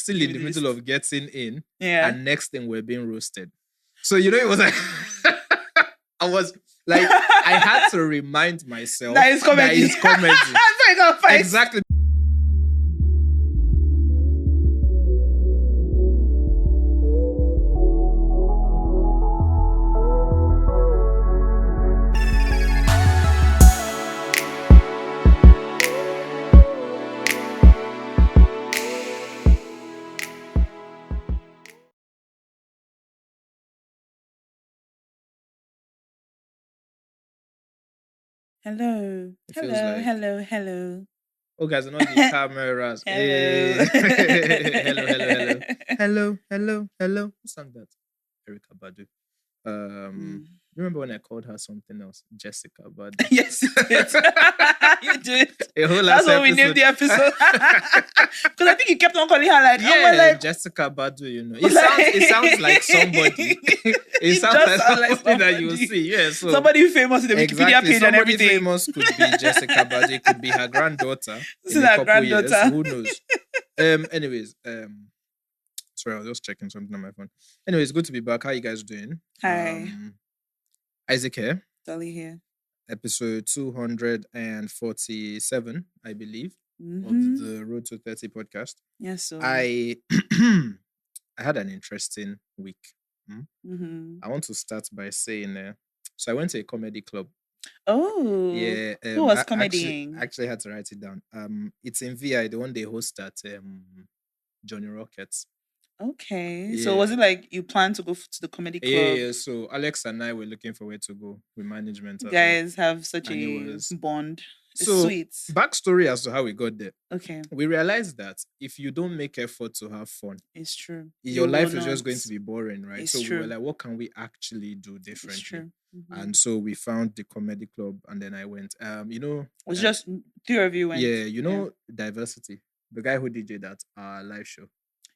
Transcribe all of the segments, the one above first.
still in the middle of getting in, Yeah. and next thing we're being roasted. So it was like I was like, I had to remind myself That is comedy. That is comedy. So you gotta fight. Exactly. Hello. It feels Hello. like- Hello. Oh, guys, are not the cameras. Hello. Hello. Who sang that? Erica Badu. You remember when I called her something else? Jessica Badu. Yes, you did. You did. A whole That's last what we named the episode. Because I think you kept on calling her like, Yeah, oh, we're like, Jessica Badu, It sounds like somebody. It sounds does like sound like somebody that you will somebody. see. Yeah, so somebody famous in the Wikipedia exactly. page and Somebody everything. famous could be Jessica Badu. It could be her granddaughter. This in is a her couple years. granddaughter. Who knows? Anyways, sorry, I was just checking something on my phone. Anyways, good to be back. How you guys doing? Hi. Isaac here. Dolly here. Episode 247, I believe, Mhm. of the Road to 30 podcast. Yes, so. I had an interesting week. Mhm. I want to start by saying, so I went to a comedy club. Oh. Yeah, Who was I comedying? actually had to write it down. It's in VI, the one they host at Johnny Rockets. Okay. So Yeah. was it like you planned to go to the comedy club? Yeah. So Alex and I were looking for where to go with management. You as well. guys have such And it a was- bond. It's So sweet. backstory as to how we got there. Okay. We realized that if you don't make effort to have fun, It's true. your You life will is just not. going to be boring, right? It's So we true. were like, what can we actually do It's differently? true. Mhm. And so we found the comedy club, and then I went. It was just three of you went. yeah, diversity. The guy who DJ'd at our live show.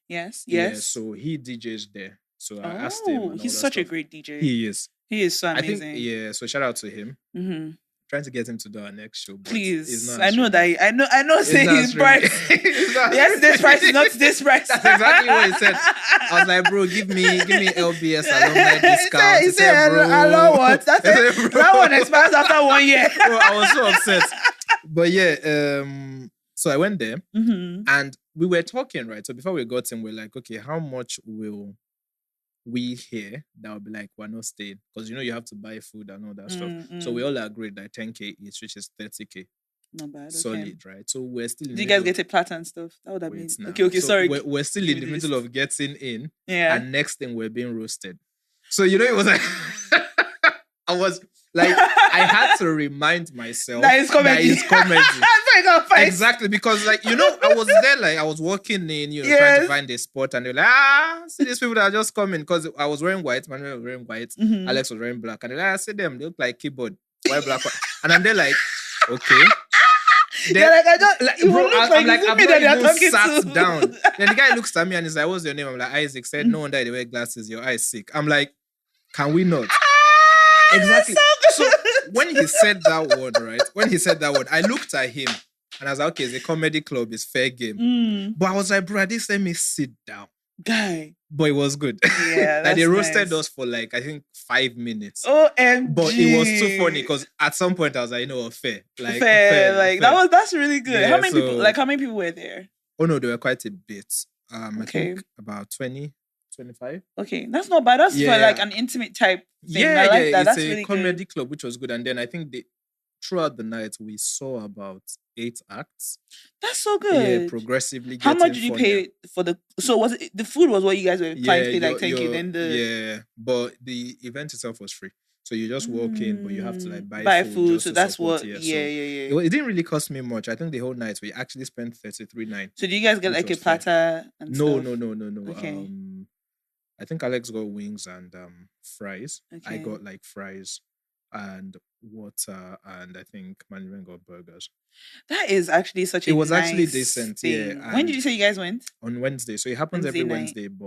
Yes. Yeah, so he DJs there. So I asked him. and He's all that such a stuff. great DJ. He is. He is so I amazing. think. Yeah. So shout out to him. Mm-hmm. Trying to get him to do our next show. But it's Please, not I know streaming. that. I know. It's Say not his streaming. price. It's not Yes, this price is not this price. That's exactly what he said. I was like, bro, give me LBS alumni discount. He said, hello, what? That's He said, it. bro. That one expires after 1 year. Bro, I was so upset. But yeah, so I went there Mm-hmm. and we were talking, right? So before we got in, we're like, okay, how much will we hear that will be like, we're not staying? Because you have to buy food and all that stuff. So we all agreed that 10K each, which is 30K. Not bad. Okay. Solid, right? So we're still in Did you the guys middle get a platter and stuff? That would have been Wait now. okay. So Sorry. We're still in Give the me the middle of getting in, Yeah. and next thing we're being roasted. So it was like I was like, I had to remind myself That is comedy. That is comedy. So you got fight. Exactly, because I was there, like I was walking in, trying Yes. to find a spot, and they're like, see these people that are just coming, because I was wearing white, Manuel was wearing white, Mhm. Alex was wearing black, and they're like, I see them, they look like keyboard, white, black, white. And I'm there like, okay. They're like, I don't. Like, Bro, I'm like, I've me that not they're even talking sat to. down. Then the guy looks at me and he's like, what's your name? I'm like, Isaac. Said, no wonder they wear glasses, your eyes sick. I'm like, can we not? Exactly. So when he said that word, right? I looked at him and I was like, okay, it's a comedy club, it's fair game. But I was like, bro, this let me sit down. Guy. But it was good. Yeah, Like they that's roasted nice. us for like, I think 5 minutes. OMG. But it was too funny because at some point I was like, fair. Like, fair. Like fair. that's really good. Yeah, how many so- people? Like how many people were there? Oh no, there were quite a bit. I Okay. think about 20, 25. Okay, that's not bad. That's for Yeah. like an intimate type thing. Yeah, I like that. it's That's a really comedy good. club, which was good. And then I think throughout the night we saw about 8 acts. That's so Yeah, good. progressively. How much getting did you funnier. pay for the? So was it the food was what you guys were planning to pay like 10K? your- Then the yeah, but the event itself was free, so you just walk in, but you have to like buy buy food. food. just So to that's support, what. yeah. Yeah. So it didn't really cost me much. I think the whole night we actually spent 33.9. So do you guys get Which like a was fair. platter and No. stuff? Okay. I think Alex got wings and fries. I Okay. got like fries and water, and I think management got burgers That is actually such a. It was actually nice decent, thing. yeah, When and- did you say you guys went? on Wednesday. So it happens every Wednesday night. Wednesday,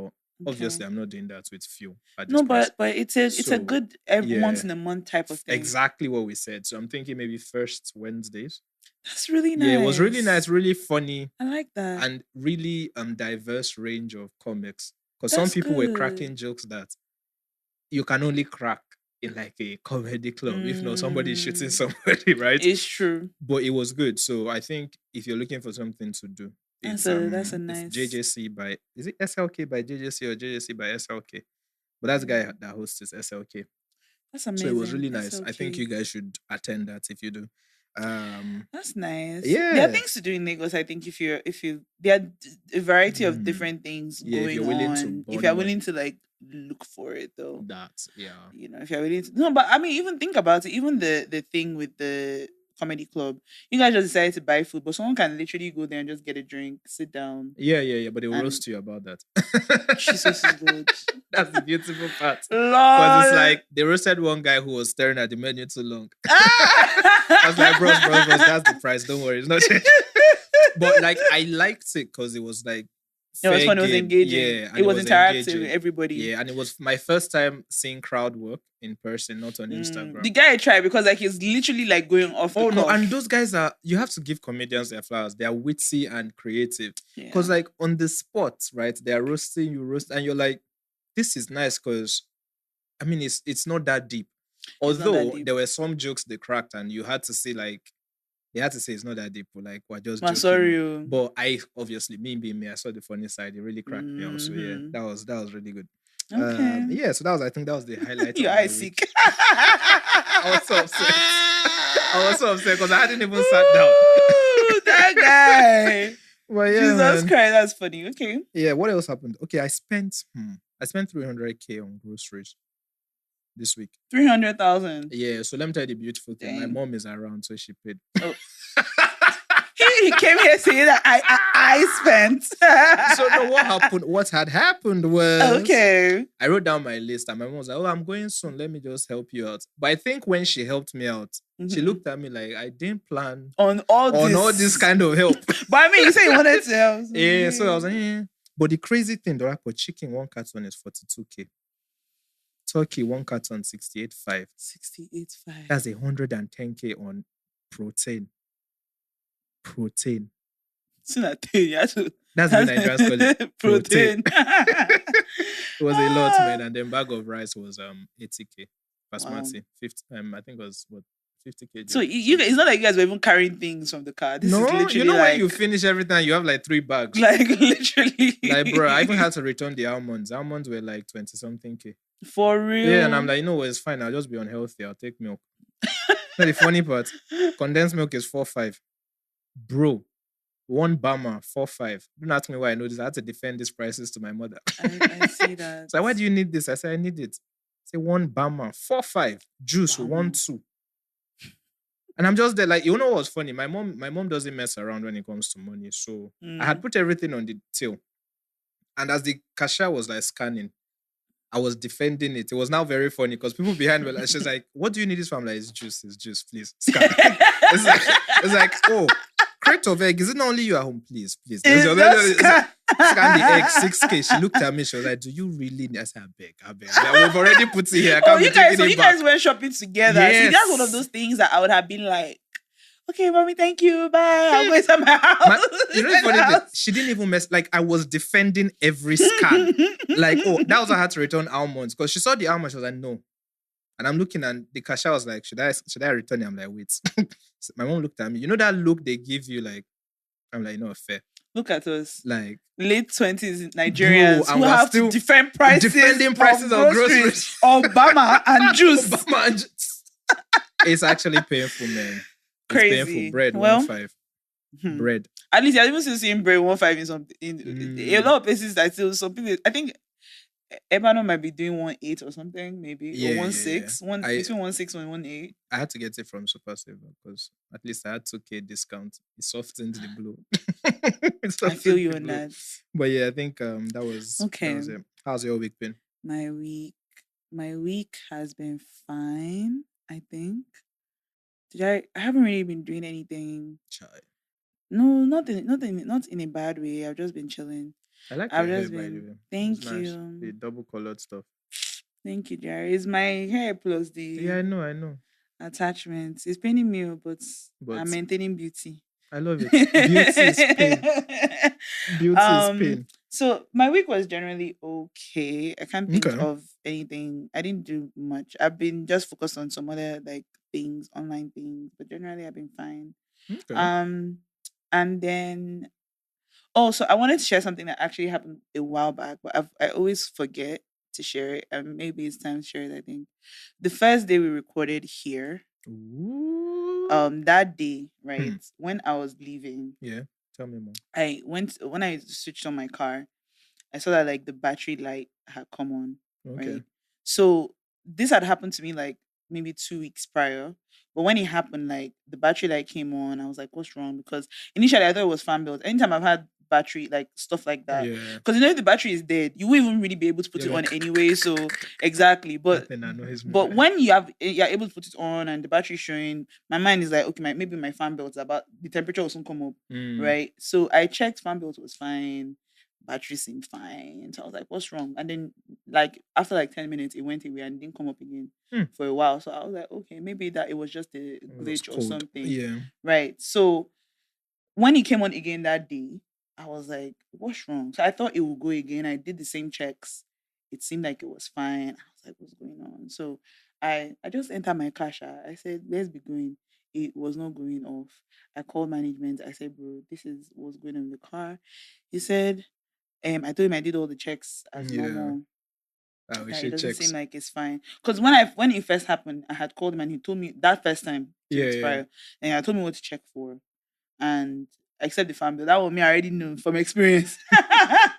but obviously I'm not doing that with fuel. At this No, price. but it's a So, good every yeah. once in a month type of thing. Exactly what we said. So I'm thinking maybe first Wednesdays. That's really nice. Yeah, it was really nice, really funny, I like that. and really diverse range of comics. Because some That's people were good. cracking jokes that you can only crack in like a comedy club. If not, somebody's shooting somebody, right? It's true. But it was good. So I think if you're looking for something to do, That's it's a it's nice. JJC by, is it SLK by JJC or JJC by SLK? But that's the guy that hosts is SLK. That's So amazing. it was really nice. That's I think okay. you guys should attend that if you do. That's nice. Yeah. There are things to do in Lagos. I think if there are a variety of Mm. different things Yeah, if going you're willing to on. If bond you're up. willing to like look for it though. That's You know, if you're willing to no, but I mean even think about it, even the thing with the comedy club, you guys just decided to buy food, but someone can literally go there and just get a drink, sit down. Yeah, but they will And- roast you about that. Jesus is good. That's the beautiful part. Lord. Because it's like they roasted one guy who was staring at the menu too long. I was like, bros, that's the price. Don't worry, it's not changing. But like I liked it because it was like it was fun, it was game. engaging. Yeah, and it was interactive engaging. with everybody. Yeah, and it was my first time seeing crowd work in person, not on Instagram. The guy I tried because like he's literally like going off the cuff. And those guys you have to give comedians their flowers. They are witty and creative. Because like on the spot, right, they are roasting, you roast, and you're like, this is nice because I mean it's not that deep. Although there were some jokes they cracked and you had to say like they had to say it's not that deep, but like we're just joking. Sorry. But I obviously me being me, I saw the funny side. It really cracked me up. So yeah, that was really good. Okay. Yeah, so I think that was the highlight. Your eye sick. I was so upset. I was so upset because I hadn't even sat down. That guy. Well, yeah, Jesus Christ, that's funny. Okay. Yeah, what else happened? Okay, I spent 300K on groceries this week. 300,000. Yeah, so let me tell you the beautiful thing. Dang. My mom is around, so she paid. Oh. he came here saying that I spent. So no, what happened? What had happened was I wrote down my list and my mom was like, "Oh, I'm going soon. Let me just help you out." But I think when she helped me out, she looked at me like I didn't plan on all this kind of help. But I mean, you say you wanted to help. Yeah, so I was like, But the crazy thing, though, for chicken, 1 carton is 42K. Turkey, 1 carton, 68.5. 68.5. That's 110K on protein. That's the Nigerians call it protein. It was a lot, man. And then bag of rice was 80K. Basmati. 50. I think it was 50K. So it's not like you guys were even carrying things from the car. This is literally you know when you finish everything, you have like 3 bags. Like literally. Like bro, I even had to return the almonds. Almonds were like 20-something K. For real? Yeah, and I'm like, it's fine. I'll just be unhealthy. I'll take milk. The funny part, condensed milk is 4.5. Bro, 1 Bama, 4.5. Don't ask me why I know this. I had to defend these prices to my mother. I see that. So why do you need this? I said, I need it. Say 1 Bama, 4.5. Juice, 1.2. And I'm just there, like, you know what's funny? My mom doesn't mess around when it comes to money. So I had put everything on the till. And as the cashier was like scanning, I was defending it. It was now very funny because people behind me, like, she's like, "What do you need this from?" I'm like, it's juice, please. Scan. it's like, oh, crate of egg. Is it not only you at home? Please. Scan the egg, 6K. She looked at me, she was like, "Do you really need?" I said, I beg. Like, we've already put it here. You guys went shopping together. Yes. See, that's one of those things that I would have been like, okay, mommy, thank you. Bye. I'll go to my house. You know, funny, she didn't even mess. Like, I was defending every scan. Like, that was why I had to return almonds because she saw the almonds. She was like, no. And I'm looking, and the cashier was like, should I return it? I'm like, wait. So my mom looked at me. You know that look they give you? Like, I'm like, no, fair. Look at us. Like, late 20s Nigerians who have to defend prices. Defending prices of groceries. Obama and juice. It's actually painful, man. Crazy. It's painful. Bread, 1.5. Bread. At least you're even still seeing bread 1.5 in some in a lot of places that still some people. I think Ebano might be doing 1.8 or something, maybe or 1.6. Between 1.6 and 1.8. I had to get it from Super Saver because at least I had 2K discount. It softened the blow. I feel you on that. But yeah, I think that was okay. That was it. How's your week been? My week has been fine, I think. I haven't really been doing anything. No, not in a bad way. I've just been chilling. I like your hair, by the way. Thank you. The double colored stuff. Thank you, Jerry. It's my hair plus the... Yeah, I know. Attachment. It's paining me, but I'm But maintaining beauty. I love it. Beauty is pain. Beauty is pain. So my week was generally okay. I can't think Okay. of anything. I didn't do much. I've been just focused on some other like things, online things, but generally I've been fine. Okay. Um, and then so I wanted to share something that actually happened a while back, but I always forget to share it, and maybe it's time to share it. I think the first day we recorded here, Ooh. that day, right when I was leaving, Yeah. Tell me more. I went when I switched on my car. I saw that like the battery light had come on, Okay. right? So this had happened to me like maybe 2 weeks prior. But when it happened, like the battery light came on, I was like, what's wrong? Because initially I thought it was fan built. Anytime I've had battery, like stuff like that. Yeah. Because if the battery is dead, you won't even really be able to put it on anyway. So exactly. But when you're able to put it on and the battery is showing, my mind is like, okay, maybe my fan belt is about the temperature will soon come up. Right. So I checked, fan belt was fine, battery seemed fine. So I was like, what's wrong? And then like after like 10 minutes, it went away and didn't come up again for a while. So I was like, okay, maybe that it was just a glitch or something. Yeah. Right. So when it came on again that day, I was like, what's wrong? So I thought it would go again. I did the same checks. It seemed like it was fine. I was like, what's going on? So I just entered my casha. I said, let's be going. It was not going off. I called management. I said, bro, this is what's going on in the car. He said, I told him I did all the checks as normal. That it doesn't seem like it's fine. Because when it first happened, I had called him and he told me that first time prior, and I told me what to check for. And except the fan bill, that one me I already know from experience.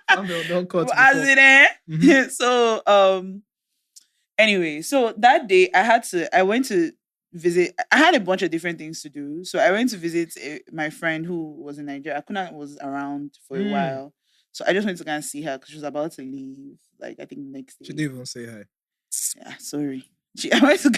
Don't cut as it So anyway, so that day I went to visit. I had a bunch of different things to do. So I went to visit my friend who was in Nigeria. Akuna was around for a while. So I just went to go and see her because she was about to leave. Like I think next day. She didn't even say hi. Yeah, sorry. I went to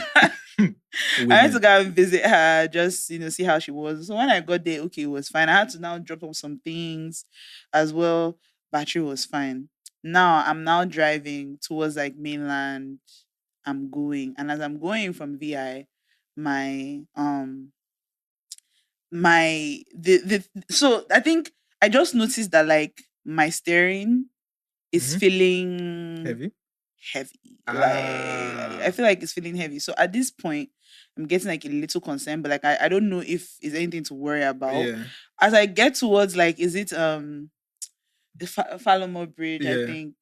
go and visit her, just see how she was. So when I got there, okay, it was fine. I had to now drop off some things as well. Battery was fine. Now I'm now driving towards like mainland. I'm going, and as I'm going from VI, my so I think I just noticed that like my steering is feeling heavy. Like I feel like it's feeling heavy. So at this point, I'm getting like a little concerned, but like I don't know if it's anything to worry about. Yeah. As I get towards like, is it the Falomore Bridge? I think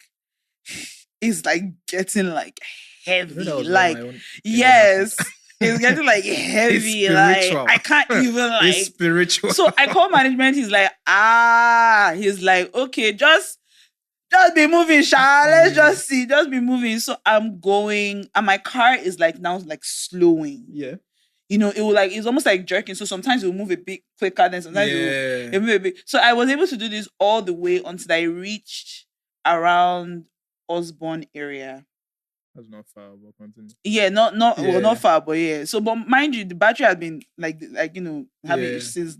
it's like getting like heavy. Like yes. It's getting like heavy. Like I can't even like it's spiritual. So I call management. He's like, he's like, okay, just be moving, Sha. Let's just be moving. So I'm going, and my car is like now like slowing. Yeah. It will like it's almost like jerking. So sometimes it will move a bit quicker, then sometimes it will move a bit. So I was able to do this all the way until I reached around Osborne area. That's not far, but continue. Yeah, not far, but yeah. So, but mind you, the battery has been like having issues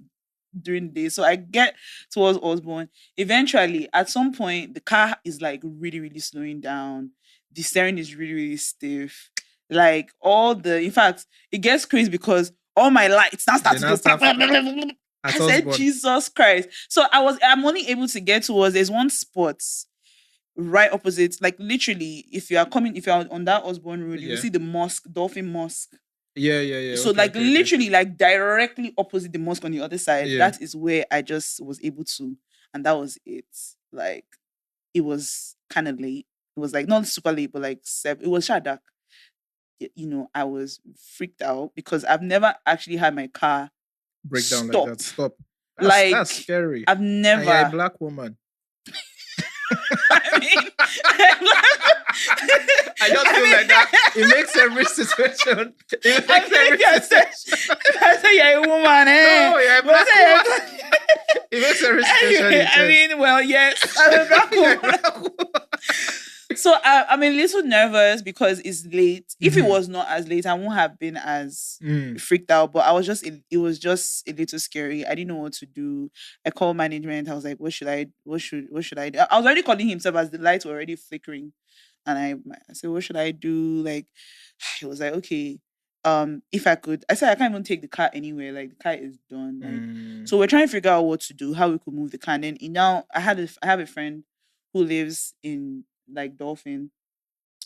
during the day. So I get towards Osborne. Eventually, at some point, the car is like really, really slowing down. The steering is really, really stiff. Like in fact, it gets crazy because all my lights now start to go. I said, Jesus Christ. So I'm only able to get towards, there's one spot right opposite, like literally, if you're on that Osborne Road, you will see the mosque, Dolphin Mosque. Yeah. So literally, like directly opposite the mosque on the other side, that is where I just was able to, and that was it. Like, it was kind of late. It was like not super late, but like 7. It was dark. I was freaked out because I've never actually had my car break down like that. Stop. That's scary. I've never. You're a black woman. I mean, I just feel like that. It makes every situation. I say you're a woman, eh? No, you're a black woman. It makes every situation. I mean, well, yes, I'm a black woman. So I'm a little nervous because it's late. If it was not as late, I won't have been as freaked out. But it was just a little scary. I didn't know what to do. I called management. I was like, what should I do? I was already calling himself as the lights were already flickering. And I said, what should I do? Like, he was like, okay, if I could, I said I can't even take the car anywhere. Like the car is done. Like so, we're trying to figure out what to do, how we could move the car. And then now I have a friend who lives in like Dolphin.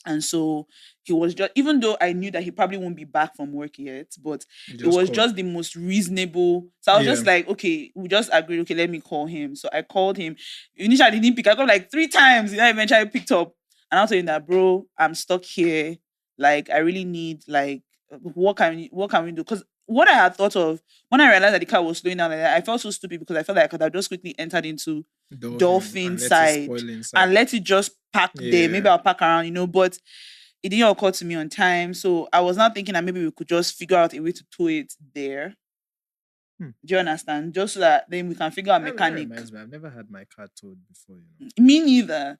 And so he was just, even though I knew that he probably won't be back from work yet, but it was just the most reasonable. So I was just like, okay, we just agreed, okay, let me call him. So I called him. Initially, I didn't pick. I called like 3 times. He eventually picked up. And I told him that, bro, I'm stuck here. Like, I really need, like, what can we do? Because what I had thought of, when I realized that the car was slowing down, like that, I felt so stupid because I felt like I could have just quickly entered into Dolphin side and let it just park there. Maybe I'll park around, but it didn't occur to me on time. So I was not thinking that maybe we could just figure out a way to tow it there. Do you understand? Just so that then we can figure out mechanic. I've never had my car towed before. Me neither.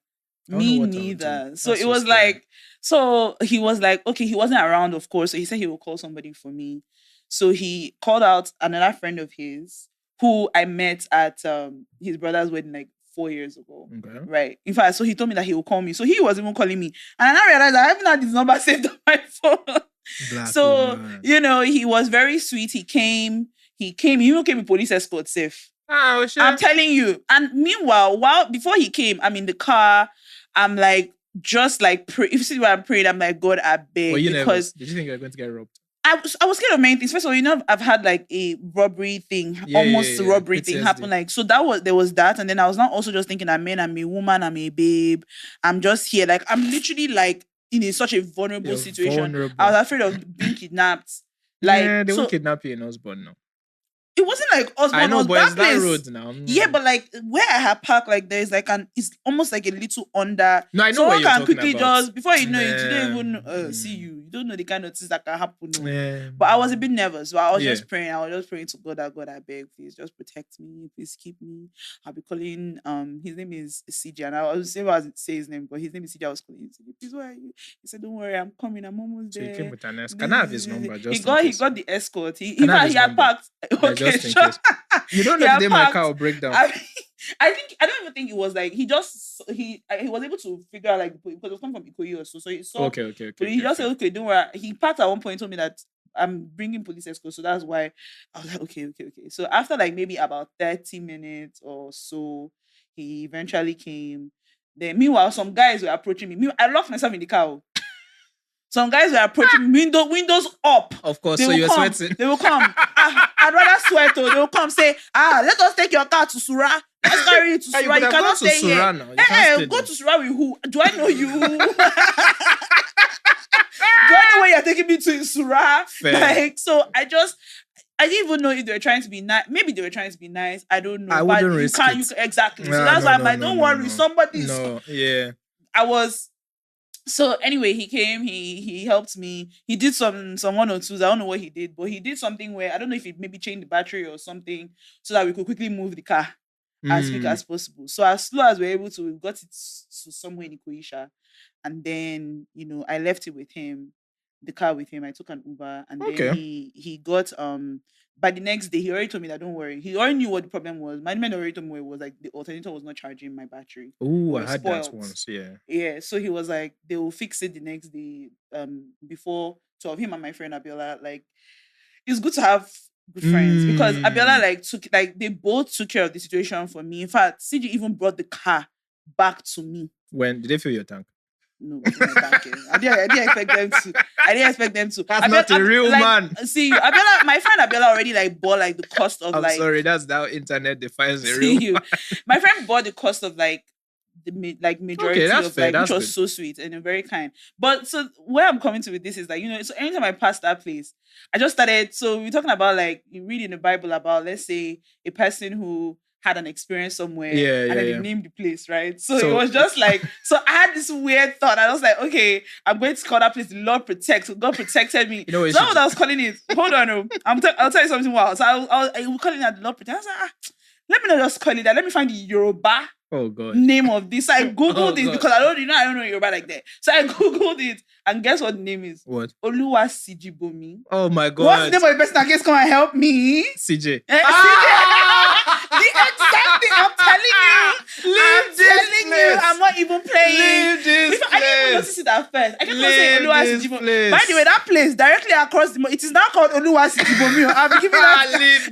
Me neither. So it was like, so he was like, okay, he wasn't around, of course. So he said he will call somebody for me. So he called out another friend of his who I met at his brother's wedding like 4 years ago. Okay. Right. In fact, so he told me that he will call me. So he was even calling me. And I realized I haven't had his number saved on my phone. So, he was very sweet. He even came with police escort safe. Oh, shit. I'm telling you. And meanwhile, before he came, I'm in the car. I'm like, just like, if you see what I'm praying, I'm like, God, I beg. Because did you think you were going to get robbed? I was scared of many things. First of all, I've had like a robbery thing, robbery thing happen. Like, so there was that. And then I was not also just thinking, I'm a woman, I'm a babe. I'm just here. Like, I'm literally like in such a vulnerable situation. I was afraid of being kidnapped. Like, they won't kidnap you in Osborne now. It wasn't like Osborne. I know, but that it's that road now. Yeah, but like where I had parked, like there's like it's almost like a little under. No, I know what you're talking quickly about. Just before you know it, you don't even see you. You don't know the kind of things that can happen. No. But I was a bit nervous, so I was just praying. I was just praying to God that God, I beg, please just protect me, please keep me. I'll be calling. His name is CJ, and I was say his name, but his name is CJ. I was calling him, CJ, please, where are you? He said, "Don't worry, I'm coming. I'm almost there." So he came with an escort. Can I have his number? Just he got the escort. He had parked. Okay, just in case. You don't know the day my car will break down. I don't even think it was like he was able to figure out like because it was coming from Ikoyi or so he saw. Okay. But he just said, okay, don't worry. He parked at one point and told me that I'm bringing police escort, so that's why I was like, okay. So after like maybe about 30 minutes or so, he eventually came. Then meanwhile, some guys were approaching me. I locked myself in the car. Some guys were approaching me, windows up. Of course, so you're sweating. They will come. I'd rather sweat. They will come say, let us take your car to Sura. Let's carry you to Sura. You cannot stay here. Go to Sura with who? Do I know you? Do I know where you're taking me to in Sura? Fair. Like, so I didn't even know if they were trying to be nice. Maybe they were trying to be nice. I don't know. I wouldn't risk it. Exactly. So that's why I'm like, don't worry. Somebody's. No, yeah. So anyway, he came, he helped me. He did some 102s. I don't know what he did, but he did something where I don't know if he maybe changed the battery or something so that we could quickly move the car as quick as possible. So as slow as we were able to, we got it to somewhere in Ikoisha. And then, I left it with him, the car with him. I took an Uber and then he got by the next day, he already told me that don't worry. He already knew what the problem was. My man already told me it was like the alternator was not charging my battery. Oh, I had that once, yeah. Yeah, so he was like, they will fix it the next day. Before 12, him and my friend Abiola, like, it's good to have good friends because Abiola they both took care of the situation for me. In fact, CG even brought the car back to me. When did they fill your tank? No, I didn't expect them to. That's not a real man. See, Abiola, my friend Abiola already bought the cost of I'm sorry, that's how internet defines a real man. My friend bought the cost of the majority of fair, which was so sweet and very kind. But so where I'm coming to with this is so anytime I pass that place, I just started. So we're talking about you read in the Bible about, let's say, a person who had an experience somewhere and then they named the place, right? So it was just so I had this weird thought. I was like, okay, I'm going to call that place the Lord protects. So God protected me. So that's what I was calling it. Hold on, I'll tell you something wild. So I was calling that the Lord protects. I was like, let me not just call it that. Let me find the Yoruba name of this. So I Googled it because I don't know Yoruba like that. So I Googled it and guess what the name is? What? Oluwa Sijibomi. Oh my God. What's the name of the person that can come and help me? CJ. CJ. The exact thing I'm telling you. I'm not even playing. Leave this I didn't even know notice it at first. I kept on saying Leave Oluwasi this Jibomi. place. By the way, that place directly across the it is now called Oluwasi Jibomi. I've given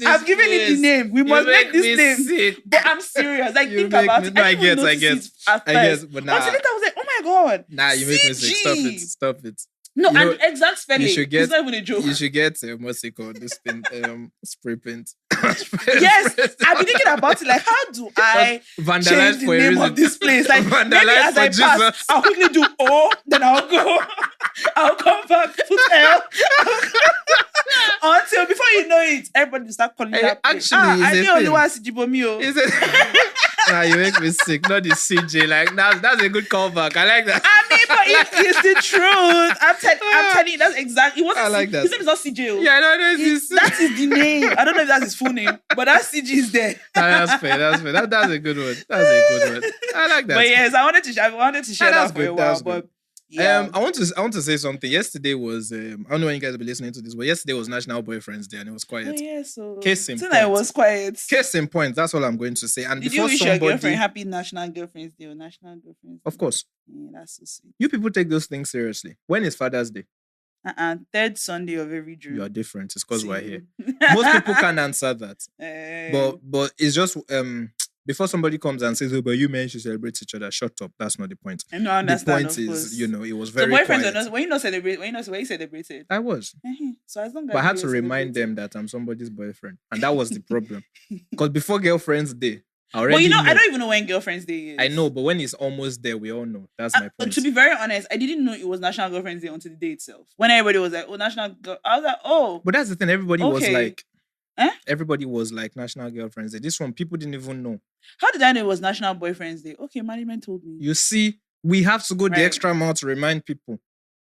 I've given it the name. We must make this name. Sick. But I'm serious. Like, You think make about me- it. no, I didn't even get, I notice get. it at I guess, first. but nah. Until later, I was like, oh my God. Nah, you make me sick. Stop it. CG. Stop it. No, You know, and exact spelling. you should get- It's not even a joke. You should get what's it called? This thing, spray paint. Yes, I've been thinking about it. Like, how do I Vandalize change the for a name reason. of this place? Like, maybe Vandalize as for I Jesus. pass, I'll quickly do O, then I'll go. I'll come back, put L. Until before you know it, everybody will start calling that place. Actually, I it's know a thing. Oluwasi Jibomi. Oh. Is it? Nah, you make me sick. Not the CJ. Like that's a good callback. I like that. I mean, but it's the truth. I'm telling you, that's exactly. I like that. His name is not CJ. Oh. Yeah, no, it's That is the name. I don't know if that's his full name, but that CG is there. That's fair. That's fair. That's a good one. That's a good one. I like that. But yes, I wanted to share that's that for a good, while. that's But good. yeah, I want to say something. Yesterday was I don't know when you guys will be listening to this, but yesterday was National Boyfriends Day and it was quiet. oh yeah. So Case in since I point. was quiet. Case in point, that's all I'm going to say. And Did you before wish your somebody, girlfriend happy National Girlfriends Day or National Girlfriends Day? of course, Yeah, that's so sweet. you people take those things seriously. When is Father's Day? Third Sunday of every June. You are different. It's because we're See? here. Most people can't answer that. Eh, But it's just before somebody comes and says, "Oh, but you men should celebrate each other." Shut up. That's not the point. I know, I The understand. point of is, course. it was So very boyfriends quiet. are not when you not celebrate when you celebrated. I was, So as long as but I had you to were remind them celebrating. that I'm somebody's boyfriend, and that was the problem. Because before Girlfriend's Day, I already But you know, know. I don't even know when Girlfriend's Day is. I know, but when it's almost there, we all know. That's my point. To be very honest, I didn't know it was National Girlfriend's Day until the day itself. When everybody was like, "Oh, National Girl," I was like, "Oh." But that's the thing. Everybody was Okay. like, Eh? everybody was like National Girlfriends Day. This one, people didn't even know. How did I know it was National Boyfriend's Day? Okay, management told me. You see, we have to go the Right. extra mile to remind people.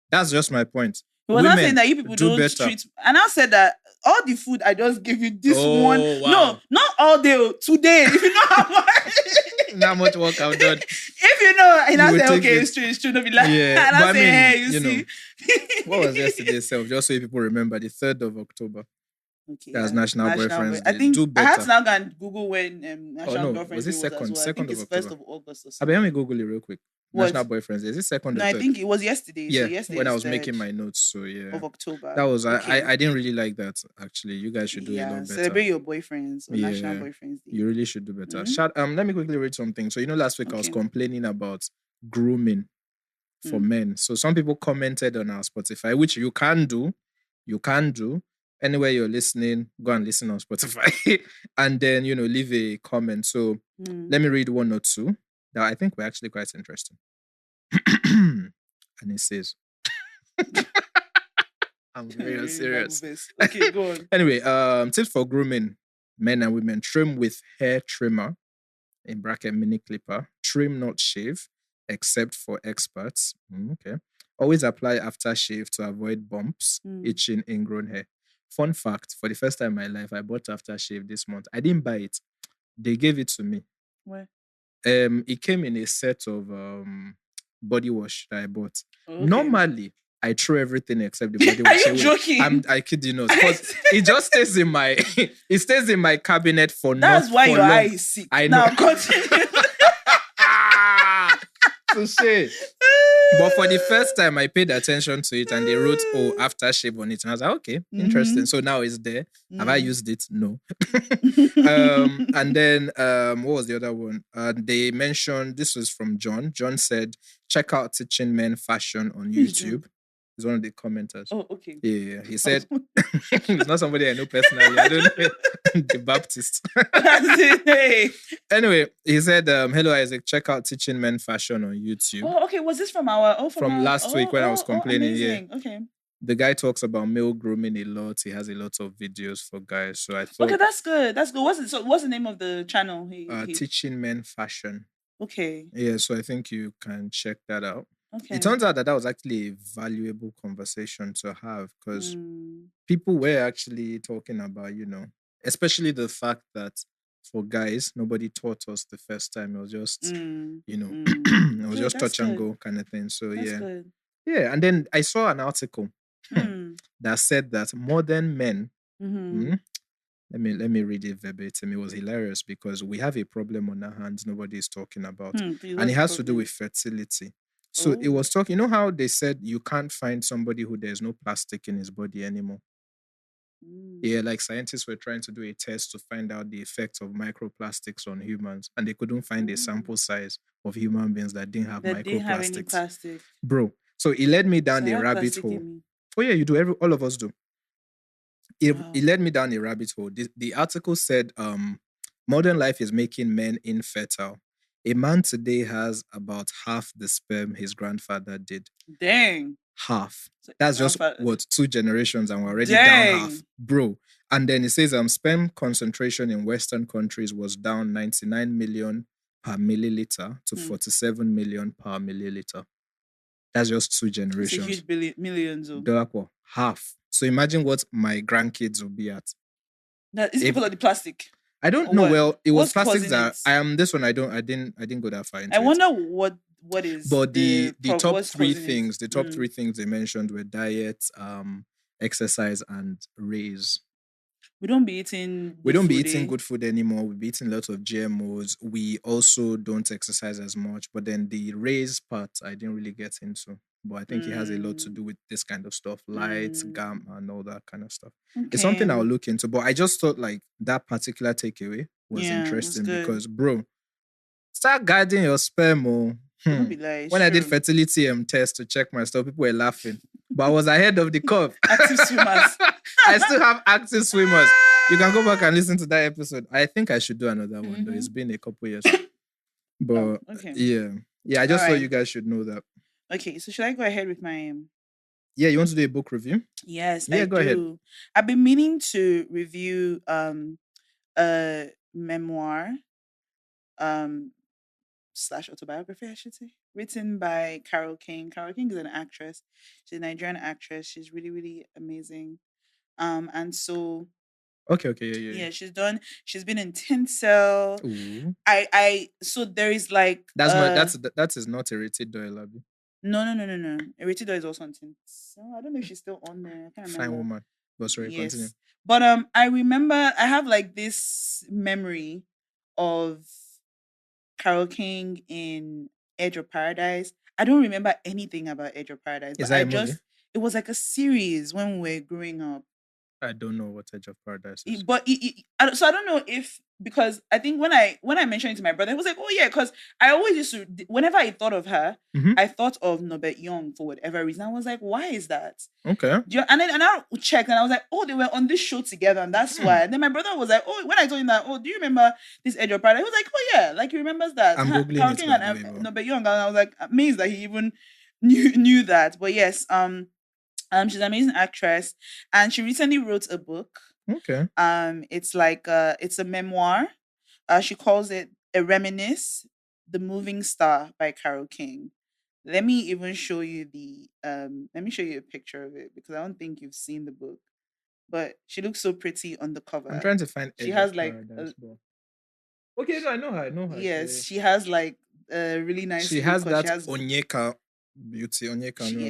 That's just my point. He was not Women, saying that you people do don't better. treat. And I said that all the food I just gave you this Oh, one. wow. No, not all day. Oh, today. If you know how much. Not much work I've done. If you know, and You I will say, take okay, it. it's true. Don't be like, Yeah, and but I I say, mean, hey, you you see. What was yesterday's self? Just so people remember, the 3rd of October. Okay, That's National Boyfriends I Day. think Do I had better. to now go and Google when National no, Girlfriend's was it Day second- was as well. I second think of it's 1st October? of August or I something. let me Google it real quick. What? National Boyfriends Day. Is it 2nd No, or I 3rd? think it was yesterday. Yeah, So yesterday when I is was 3rd making my notes. So yeah, of October. that was Okay. I didn't really like that actually. You guys should do a lot better. Celebrate your boyfriends or National Yeah, Boyfriends Day. You really should do better. Mhm. Let me quickly read something. So last week I was Okay. complaining about grooming for Mm. men. So some people commented on our Spotify, which you can do. You can do. Anywhere you're listening, go and listen on Spotify. And then, leave a comment. So let me read one or two that I think were actually quite interesting. And it says, I'm very serious. Okay, go on. Anyway, tips for grooming men and women. Trim with hair trimmer, in bracket mini clipper. Trim, not shave, except for experts. Okay. Always apply aftershave to avoid bumps, itching, ingrown hair. Fun fact, for the first time in my life, I bought aftershave this month. I didn't buy it. They gave it to me. Where? It came in a set of body wash that I bought. Okay. Normally, I throw everything except the body Are wash you away. joking? I kid you not. Because it just stays in my it stays in my cabinet for That's not why for your long. eye is sick. I know. Now continue. Touché. But for the first time, I paid attention to it and they wrote, aftershave on it. And I was like, okay, interesting. So now it's there. Have I used it? No. And then, what was the other one? They mentioned, this was from John. John said, check out Teaching Men Fashion on YouTube. He's one of the commenters. Oh, okay. Yeah. He said, it's not somebody I know personally. I don't know. The Baptist. Hey. Anyway, he said, hello, Isaac. Check out Teaching Men Fashion on YouTube. Oh, okay. Was this from our From last week when I was complaining? Amazing. Okay. The guy talks about male grooming a lot. He has a lot of videos for guys. So I thought, Okay, that's good. That's good. What's the name of the channel? Teaching Men Fashion. Okay. Yeah, so I think you can check that out. Okay. It turns out that was actually a valuable conversation to have because people were actually talking about, especially the fact that for guys, nobody taught us the first time. It was just, it was just touch and go kind of thing. So that's good. Yeah. And then I saw an article that said that modern men, let me read it verbatim. It was hilarious because we have a problem on our hands nobody is talking about. And it has to do with fertility. So it was talking, you know how they said you can't find somebody who there's no plastic in his body anymore? Yeah, like scientists were trying to do a test to find out the effects of microplastics on humans, and they couldn't find a sample size of human beings that didn't have that didn't have any microplastics. plastic. Bro, so it led me down So I a have rabbit plastic hole. in me. Oh yeah, you do. All of us do. It Wow. led me down a rabbit hole. The article said, modern life is making men infertile. A man today has about half the sperm his grandfather did. Dang. Half. That's just what 2 generations, and we're already Dang. down half, bro. And then it says sperm concentration in Western countries was down 99 million per milliliter to 47 million per milliliter. That's just 2 generations. It's a huge millions. Half. So imagine what my grandkids will be at. Is it because of the plastic? I don't know. Well, it was plastics that this one I didn't go that far into. I wonder what is. But the top 3 things, the top 3 things they mentioned were diet, exercise, and raise. We don't be eating good food anymore. We be eating lots of GMOs. We also don't exercise as much. But then the raise part, I didn't really get into. But I think it has a lot to do with this kind of stuff, lights, gamma, and all that kind of stuff. Okay. It's something I'll look into. But I just thought like that particular takeaway was interesting because, bro, start guiding your sperm. When I did fertility test to check my stuff, people were laughing. But I was ahead of the curve. Active swimmers. I still have active swimmers. You can go back and listen to that episode. I think I should do another one though. It's been a couple years. But yeah, I just thought you guys should know that. Okay, so should I go ahead with my Yeah, you want to do a book review? Yes, I go ahead. I've been meaning to review a memoir / autobiography, I should say, written by Carole King. Carole King is an actress. She's a Nigerian actress. She's really, really amazing. And so yeah. She's been in Tinsel. So there is like that is not a rated Doyle, Abby. No. A rated Doyle is also on Tinsel. I don't know if she's still on there. I can't remember. Fine woman. But sorry, continue. But I remember I have like this memory of Carole King in Edge of Paradise. I don't remember anything about Edge of Paradise. Is that a movie? It was like a series when we were growing up. I don't know what Edge of Paradise is. So I don't know if, because I think when I mentioned it to my brother, he was like, oh yeah, because I always used to, whenever I thought of her, I thought of Nobet Young for whatever reason. I was like, why is that? Okay. And I checked and I was like, oh, they were on this show together and that's why. And then my brother was like, oh, when I told him that, oh, do you remember this Edge of Paradise? He was like, oh yeah, like he remembers that. I'm Googling it and Nobet Young. And I was like amazed that he even knew that. But yes, she's an amazing actress, and she recently wrote a book. Okay. It's like it's a memoir. She calls it A Reminisce, The Moving Star by Carole King. Let me even show you let me show you a picture of it because I don't think you've seen the book. But she looks so pretty on the cover. I'm trying to find. She has like. Okay, I know her. Yes, she has like a really nice. She has that Onyeka beauty.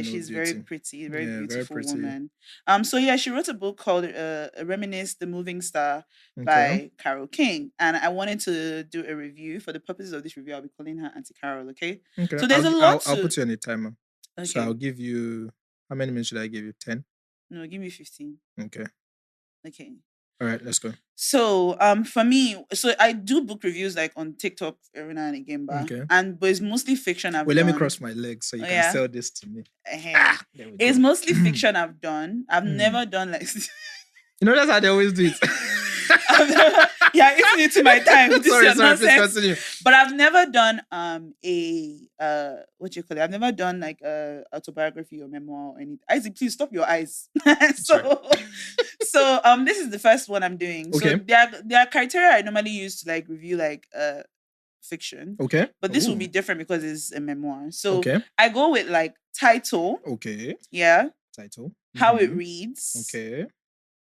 She's very pretty, very beautiful woman. So yeah, she wrote a book called Reminisce, The Moving Star by Carole King, and I wanted to do a review. For the purposes of this review, I'll be calling her Auntie Carole. Okay. So there's a lot. I'll put you on a timer. Okay. So I'll give you. How many minutes should I give you? 10. No, give me 15. Okay. Okay. All right, let's go. So, for me, so I do book reviews like on TikTok every now and again, but it's mostly fiction I've done. Let me cross my legs so you can sell this to me. It's mostly fiction I've done. I've never done like. That's how they always do it. It's into my time. Sorry, please continue. But I've never done what you call it? I've never done like a autobiography or memoir or anything. Isaac, please stop your eyes. So this is the first one I'm doing. Okay. So there are criteria I normally use to like review like fiction. Okay. But this will be different because it's a memoir. So I go with like title. Okay. Yeah. Title. How it reads. Okay.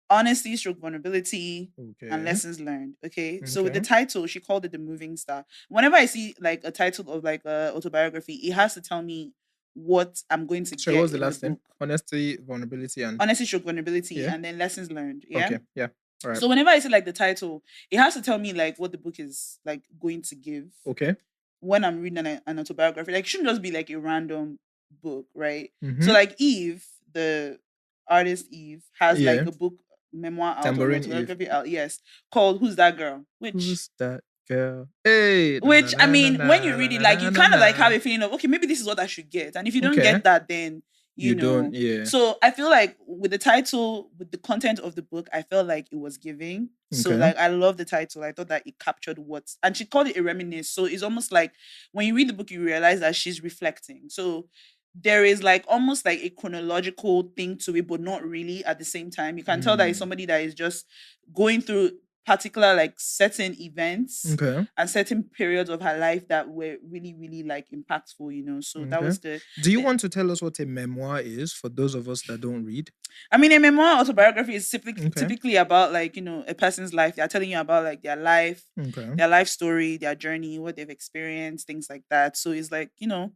Honesty, vulnerability, and lessons learned. Okay. So with the title, she called it The Moving Star. Whenever I see like a title of like a autobiography, it has to tell me what I'm going to get. What was the last thing? Honesty, vulnerability, and and then lessons learned. Yeah. Okay. Yeah. All right. So whenever I see like the title, it has to tell me like what the book is like going to give. Okay. when I'm reading an autobiography, like it shouldn't just be like a random book, right? So Mm-hmm. like Eve, the artist Eve, has Yeah. like a book memoir out or an Tambourine autobiography out, yes, called Who's That Girl? Who's that girl? Hey, na, Which I na, na, mean, when na, you na, read it, na, like na, you na, kind of like have na. a feeling of, okay, maybe this is what I should get. And if you don't Okay. get that, then you know. don't, yeah. So I feel like with the title, with the content of the book, I felt like it was giving. So Okay. like I love the title. I thought that it captured what, and she called it a reminisce. So it's almost like when you read the book, you realize that she's reflecting. So there is like almost like a chronological thing to it, but not really at the same time. You can tell that it's somebody that is just going through particular like certain events Okay. and certain periods of her life that were really, really like impactful, you know. So that was the. Do you want to tell us what a memoir is for those of us that don't read? I mean, a memoir autobiography is typically about like, you know, a person's life. They're telling you about like their life, their life story, their journey, what they've experienced, things like that. So it's like, you know,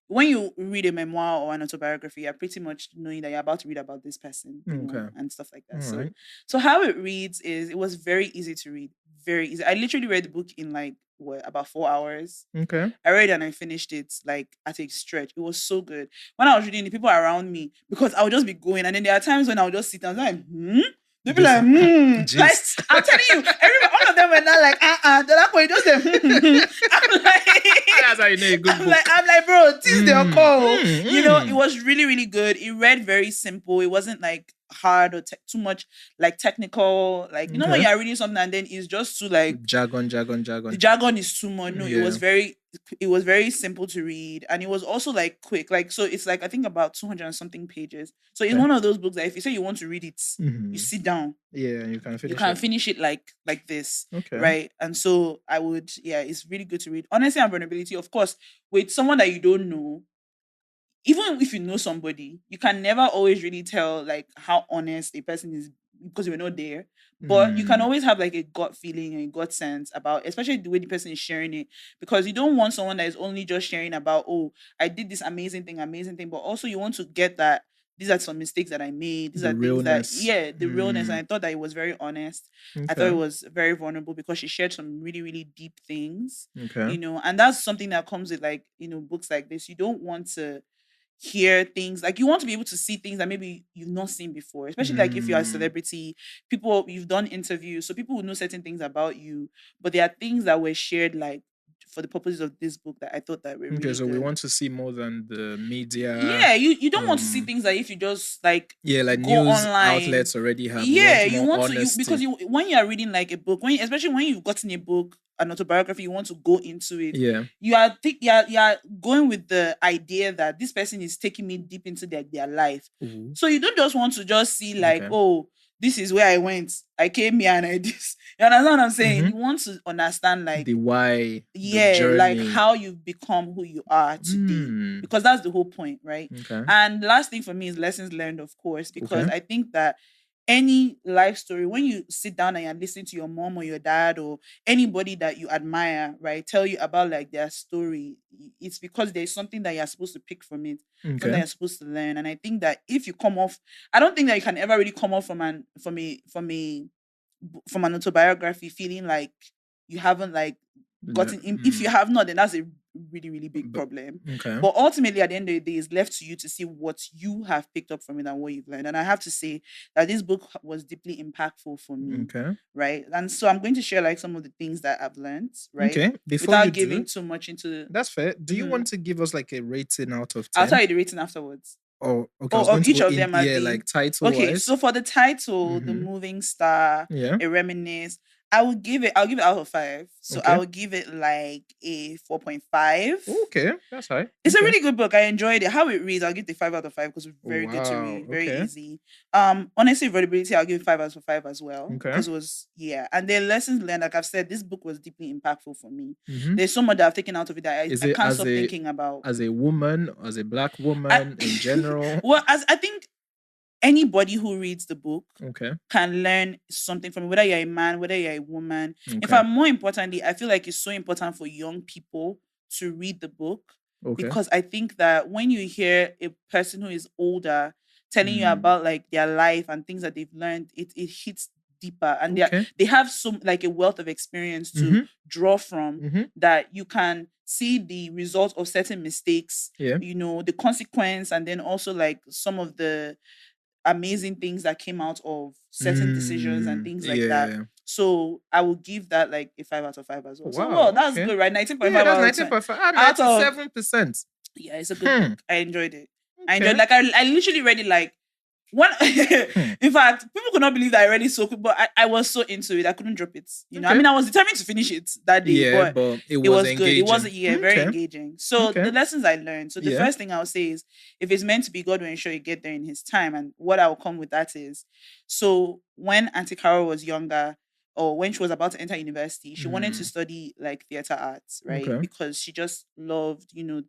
when you read a memoir or an autobiography, you're pretty much knowing that you're about to read about this person, you know, and stuff like that. All right. So how it reads is it was very easy to read, very easy. I literally read the book in like about 4 hours. Okay. I read and I finished it like at a stretch. It was so good. When I was reading, the people around me, because I would just be going, and then there are times when I would just sit and I was like, they'd be like, like I'm telling you, everybody, all of them were not like, they're like, wait, just I'm like, that's how you know a good book. I'm like, bro, this is their call. You know, it was really, really good. It read very simple. It wasn't like hard or too much like technical. Like, you know, when you're reading something and then it's just too like jargon. The jargon is too much. No, it was very simple to read, and it was also like quick. Like, so it's like I think about 200 and something pages. So it's one of those books that if you say you want to read it, you sit down. Yeah, you can finish it like this. Okay. Right. And so I would, it's really good to read. Honesty and vulnerability, of course, with someone that you don't know. Even if you know somebody, you can never always really tell like how honest a person is because you're not there. But you can always have like a gut feeling and a gut sense about, especially the way the person is sharing it, because you don't want someone that is only just sharing about, oh, I did this amazing thing, but also you want to get that these are some mistakes that I made. These are realness. things that, the realness. And I thought that it was very honest. Okay. I thought it was very vulnerable because she shared some really, really deep things. Okay. You know, and that's something that comes with like, you know, books like this. You don't want to hear things, like you want to be able to see things that maybe you've not seen before, especially like if you're a celebrity, people, you've done interviews, so people will know certain things about you, but there are things that were shared like for the purposes of this book that I thought that were really so good. we want to see more than the media. Yeah, you don't want to see things that if you just like like go news online, outlets already have. You want to because when you are reading like a book, especially when you've gotten a book, an autobiography, you want to go into it. Yeah, you are going with the idea that this person is taking me deep into their life. So you don't just want to just see like, oh, this is where I went. I came here and I did this. You understand what I'm saying? You want to understand like the why, like how you've become who you are today. Because that's the whole point, right? And the last thing for me is lessons learned, of course, because I think that any life story, when you sit down and you're listening to your mom or your dad or anybody that you admire, right, tell you about like their story, it's because there's something that you're supposed to pick from it, something that you're supposed to learn. And I think that if you come off, I don't think that you can ever really come off from an autobiography feeling like you haven't like gotten if you have not, then that's a really, really big problem. But ultimately at the end of the day, it's left to you to see what you have picked up from it and what you've learned. And I have to say that this book was deeply impactful for me. Right. And so I'm going to share like some of the things that I've learned, right? Without giving too much into. That's fair. Do you want to give us like a rating out of 10? I'll tell you the rating afterwards. Oh, okay. Of each of them, like title. Okay, so for the title, The Moving Star, A Reminisce, I'll give it out of 5. So I would give it like a 4.5. Okay, that's high. It's a really good book. I enjoyed it. How it reads, I'll give it 5 out of 5 because it's very good to read, very easy. Honestly, vulnerability, I'll give it 5 out of 5 as well. Because it was, and the lessons learned, like I've said, this book was deeply impactful for me. There's so much that I've taken out of it that I can't stop thinking about. As a woman, as a black woman in general? Well, as I think anybody who reads the book can learn something from it, whether you're a man, whether you're a woman. In fact, more importantly, I feel like it's so important for young people to read the book because I think that when you hear a person who is older telling you about like their life and things that they've learned, it hits deeper, and Okay. they have some like a wealth of experience to draw from, that you can see the result of certain mistakes, Yeah. you know, the consequence, and then also like some of the amazing things that came out of certain decisions and things like that. Yeah. So I will give that like a 5 out of 5 as well. So Wow, that's okay. good, right? 19.5 Yeah, that's out of 10. 19.5. Ah, Out of 97%. yeah, it's a good book. I enjoyed it. I Okay. enjoyed like I literally read it like one. In fact, people could not believe that I read it so quick, but I was so into it. I couldn't drop it. You know, I Okay. mean, I was determined to finish it that day, Yeah, but but it it was was good. It was engaging. very Okay. engaging. So Okay. the lessons I learned. So the Yeah. first thing I'll say is, if it's meant to be, God will ensure you get there in His time. And what I'll come with that is, so when Auntie Carol was younger, or when she was about to enter university, she wanted to study like theater arts, right? Okay. Because she just loved, you know,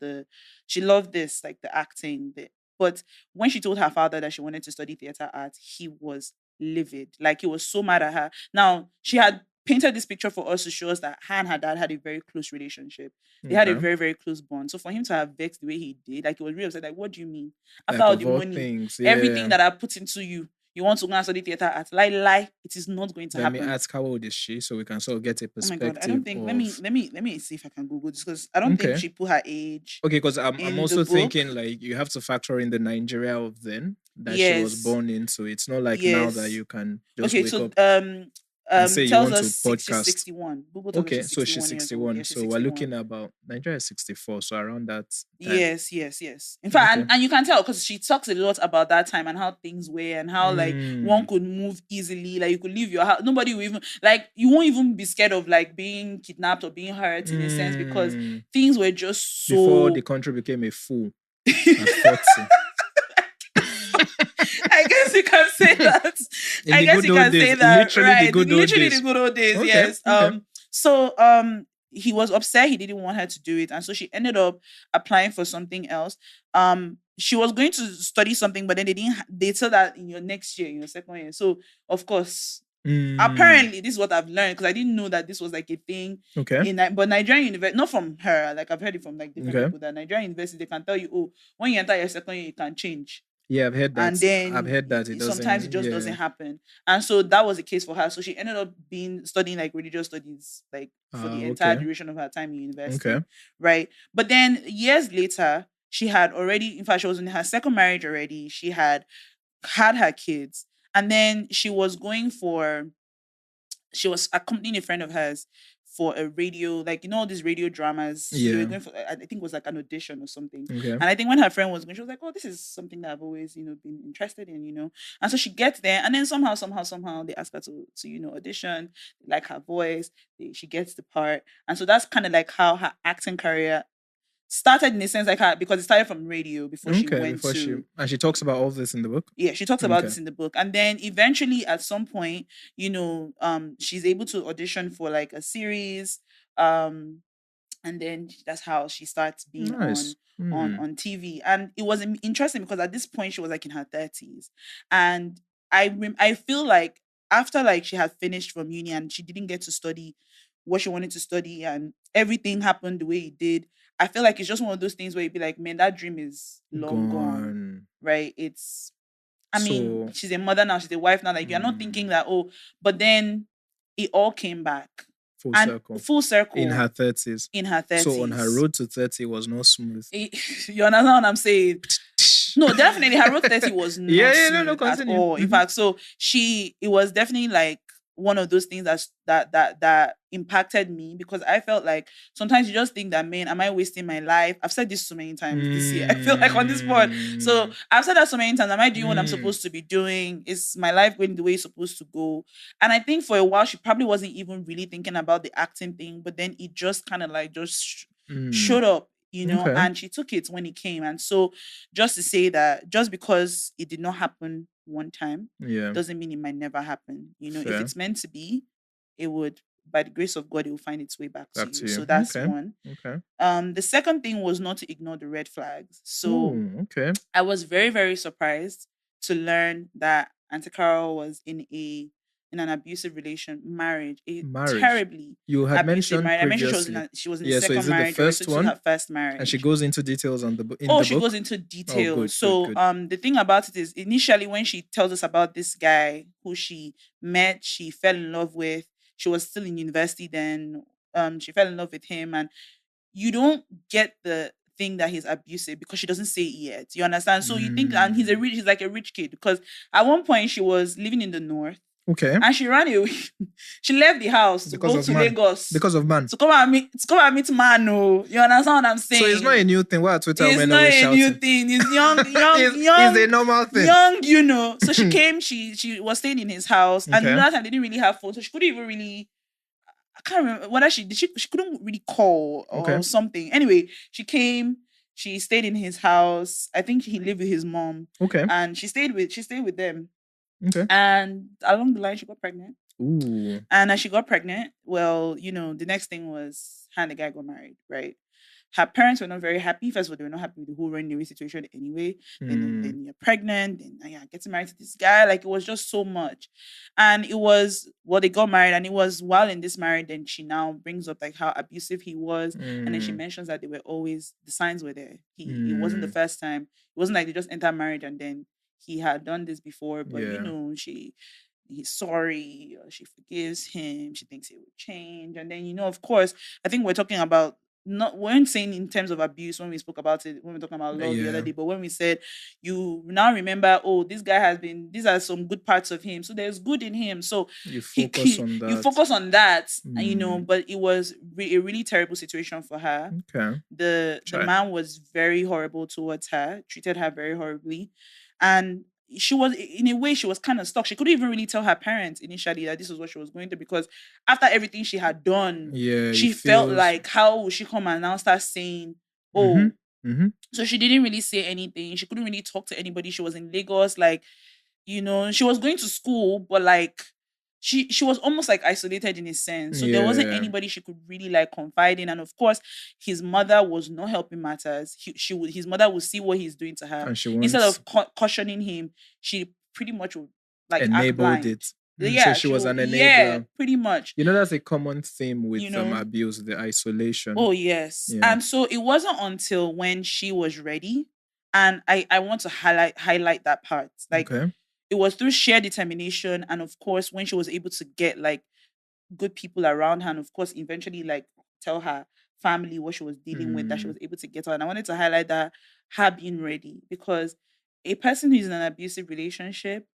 she loved this, like the acting. But when she told her father that she wanted to study theater arts, he was livid. Like, he was so mad at her. Now, she had painted this picture for us to show us that her and her dad had a very close relationship. They had a very, very close bond. So for him to have vexed the way he did, like, he was really upset. Like, what do you mean? After Like, all of the all money, things, everything that I put into you, you want to go and study theater arts? Lie. It is not going to Let me happen. ask, how old is she, so we can sort of get a Oh my perspective. God, I don't think. Of... Let me see if I can Google this, because I don't think she put her age. Okay, because I'm in also the book. thinking like you have to factor in the Nigeria of then that she was born in, so it's not like now that you can just wake up and say you tells want to us podcast. 61. Google tells us Okay, she's so 61 she's years old. 61. Yeah, she's So we're 61. looking at about Nigeria is 64, so around that time. Yes. In fact, and you can tell because she talks a lot about that time and how things were, and how like one could move easily, like you could leave your house, nobody will even, like, you won't even be scared of like being kidnapped or being hurt in a sense, because things were just so, before the country became a fool at 40. I guess you can say that. I guess you can say that. Literally right. The good old literally days. the good old days, Okay, yes. okay. So he was upset, he didn't want her to do it, and so she ended up applying for something else. She was going to study something, but then they said that in your next year, in your second year. So of course, apparently this is what I've learned, because I didn't know that this was like a thing. Okay. But Nigerian university, not from her, like I've heard it from like different people, that Nigerian university, they can tell you, oh, when you enter your second year, you can change. Yeah, I've heard that. And then I've heard that sometimes it just doesn't happen. And so that was the case for her. So she ended up studying like religious studies, like for the entire duration of her time in university. Okay. Right. But then years later, she had already, in fact, she was in her second marriage already. She had her kids. And then she was accompanying a friend of hers for a radio, like, you know, all these radio dramas. Yeah. They were going for, I think it was like an audition or something. Okay. And I think when her friend was going, she was like, oh, this is something that I've always, you know, been interested in, you know. And so she gets there, and then somehow they ask her to you know, audition. They like her voice. She gets the part. And so that's kind of like how her acting career started, in a sense, like her, because it started from radio before she went and she talks about all this in the book. Yeah, she talks about this in the book. And then eventually at some point, you know, she's able to audition for like a series, and then that's how she starts being on TV. And it was interesting because at this point she was like in her 30s, and I feel like after like she had finished from uni and she didn't get to study what she wanted to study, and everything happened the way it did, I feel like it's just one of those things where you'd be like, man, that dream is long gone. Right? I mean, she's a mother now, she's a wife now. Like, you're not thinking that, oh, but then it all came back. Full circle. In her 30s. So on her road to 30 was not smooth. You understand what I'm saying? No, definitely her road to 30 was not smooth at all. In fact, so it was definitely like one of those things that impacted me, because I felt like sometimes you just think that, man, am I wasting my life? I've said this so many times this year. I feel like on this pod. So I've said that so many times. Am I doing what I'm supposed to be doing? Is my life going the way it's supposed to go? And I think for a while she probably wasn't even really thinking about the acting thing, but then it just kind of like showed up, you know, and she took it when it came. And so just to say that just because it did not happen one time doesn't mean it might never happen. You know, if it's meant to be, it would, by the grace of God, it will find its way back to you. So that's one. The second thing was not to ignore the red flags. So I was very, very surprised to learn that Auntie Carol was in in an abusive marriage, Marriage. terribly You had abusive mentioned marriage. I mentioned previously. she was in Yeah, the so is second it the marriage, or first to one? her first marriage. And she goes into details on the in Oh, the she book? goes into details. good, So good. the thing about it is, initially when she tells us about this guy who she met, she fell in love with. She was still in university then. She fell in love with him, and you don't get the thing that he's abusive because she doesn't say it yet. You understand? So you think, and he's like a rich kid, because at one point she was living in the north. Okay. And she ran away. She left the house to go to Lagos. Because of man. To come and meet man. No, you understand what I'm saying? So it's not a new thing. Why Twitter it's when not always a shouting? new thing. It's young. It's a normal thing. Young, you know. So she came. She was staying in his house, and that time they didn't really have phone, so she couldn't even really. I can't remember whether she couldn't really call or something. Anyway, she came. She stayed in his house. I think he lived with his mom. Okay. And she stayed with them. Okay. And along the line, she got pregnant. Ooh. And as she got pregnant, well, you know, the next thing was her and the guy got married, right? Her parents were not very happy. First of all, they were not happy with the whole running away situation anyway. Then you're pregnant, then getting married to this guy. Like, it was just so much. And it was, well, they got married, and it was while in this marriage, then she now brings up like how abusive he was. And then she mentions that they were always, the signs were there. It wasn't the first time. It wasn't like they just enter marriage and then he had done this before, but you know, he's sorry, or she forgives him, she thinks he will change. And then, you know, of course, I think we're talking about, we weren't saying in terms of abuse when we spoke about it, when we were talking about love the other day, but when we said, you now remember, oh, this guy these are some good parts of him, so there's good in him, so you focus on that. And you know, but it was a really terrible situation for her. Okay. The man was very horrible towards her, treated her very horribly, and she was, in a way, she was kind of stuck. She couldn't even really tell her parents initially that this was what she was going through, because after everything she had done, she felt like, how would she come and now start saying, oh, so she didn't really say anything. She couldn't really talk to anybody. She was in Lagos, like, you know, she was going to school, but like, she was almost like isolated in a sense. So there wasn't anybody she could really like confide in. And of course, his mother was not helping matters. His mother would see what he's doing to her. Instead of cautioning him, she pretty much would like enabled it. Yeah, so she was an enabler. Yeah, pretty much. You know, that's a common theme with abuse, the isolation. Oh, yes. Yeah. And so it wasn't until when she was ready, and I want to highlight that part. Like, it was through sheer determination, and of course, when she was able to get like good people around her, and of course, eventually like tell her family what she was dealing with, that she was able to get her. And I wanted to highlight that, her being ready, because a person who's in an abusive relationship,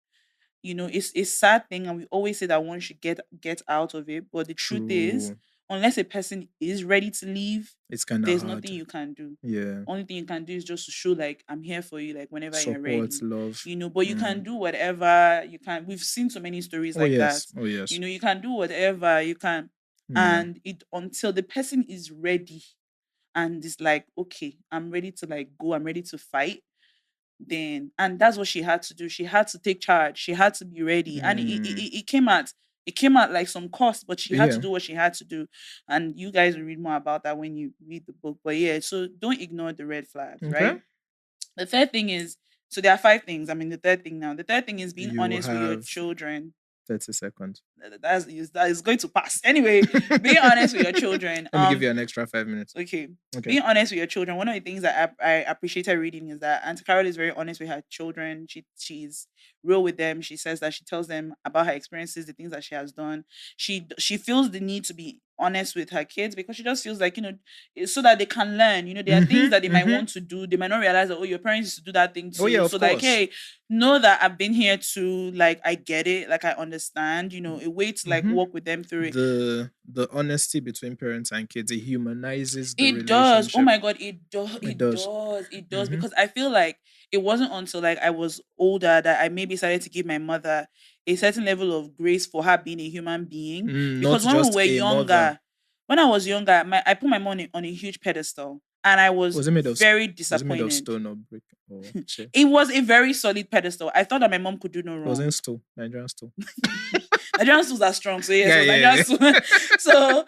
you know, it's a sad thing, and we always say that one should get out of it. But the truth is, unless a person is ready to leave, it's kind of there's hard. nothing you can do. Yeah. Only thing you can do is just to show like, I'm here for you, like whenever you're ready. Love. You know, but you can do whatever you can. We've seen so many stories like that. Oh yes. You know, you can do whatever you can. And it, until the person is ready and is like, okay, I'm ready to like go, I'm ready to fight. Then, and that's what she had to do. She had to take charge. She had to be ready. And it came at like some cost, but she had to do what she had to do. And you guys will read more about that when you read the book. But yeah, so don't ignore the red flags, right? The third thing is, so there are 5 things. I mean, the third thing now. The third thing is being honest with your children. 30 seconds. That is going to pass. Anyway, being honest with your children. Let me give you an extra 5 minutes. Okay. Being honest with your children. One of the things that I appreciated reading is that Auntie Carol is very honest with her children. She's real with them. She says that she tells them about her experiences, the things that she has done. She feels the need to be honest with her kids, because she just feels like, you know, it's so that they can learn. You know, there are things that they might want to do. They might not realize that, oh, your parents used to do that thing too. So like, hey, know that I've been here to, like, I get it, like I understand, you know, a way to like walk with them through it. The honesty between parents and kids, it humanizes the relationship. Does. Oh my God, it does. Because I feel like it wasn't until like I was older that I maybe started to give my mother a certain level of grace for her being a human being. Because when we were younger, when I was younger, I put my mom on a huge pedestal, and I was very disappointed. Was it made of stone or brick? Or it was a very solid pedestal. I thought that my mom could do no wrong. It wasn't stone, Nigerian stone. Nigerian stools are strong, so yes, Nigerian stool. So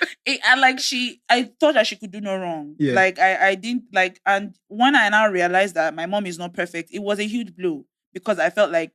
I thought that she could do no wrong. Yeah. Like I didn't like, and when I now realized that my mom is not perfect, it was a huge blow, because I felt like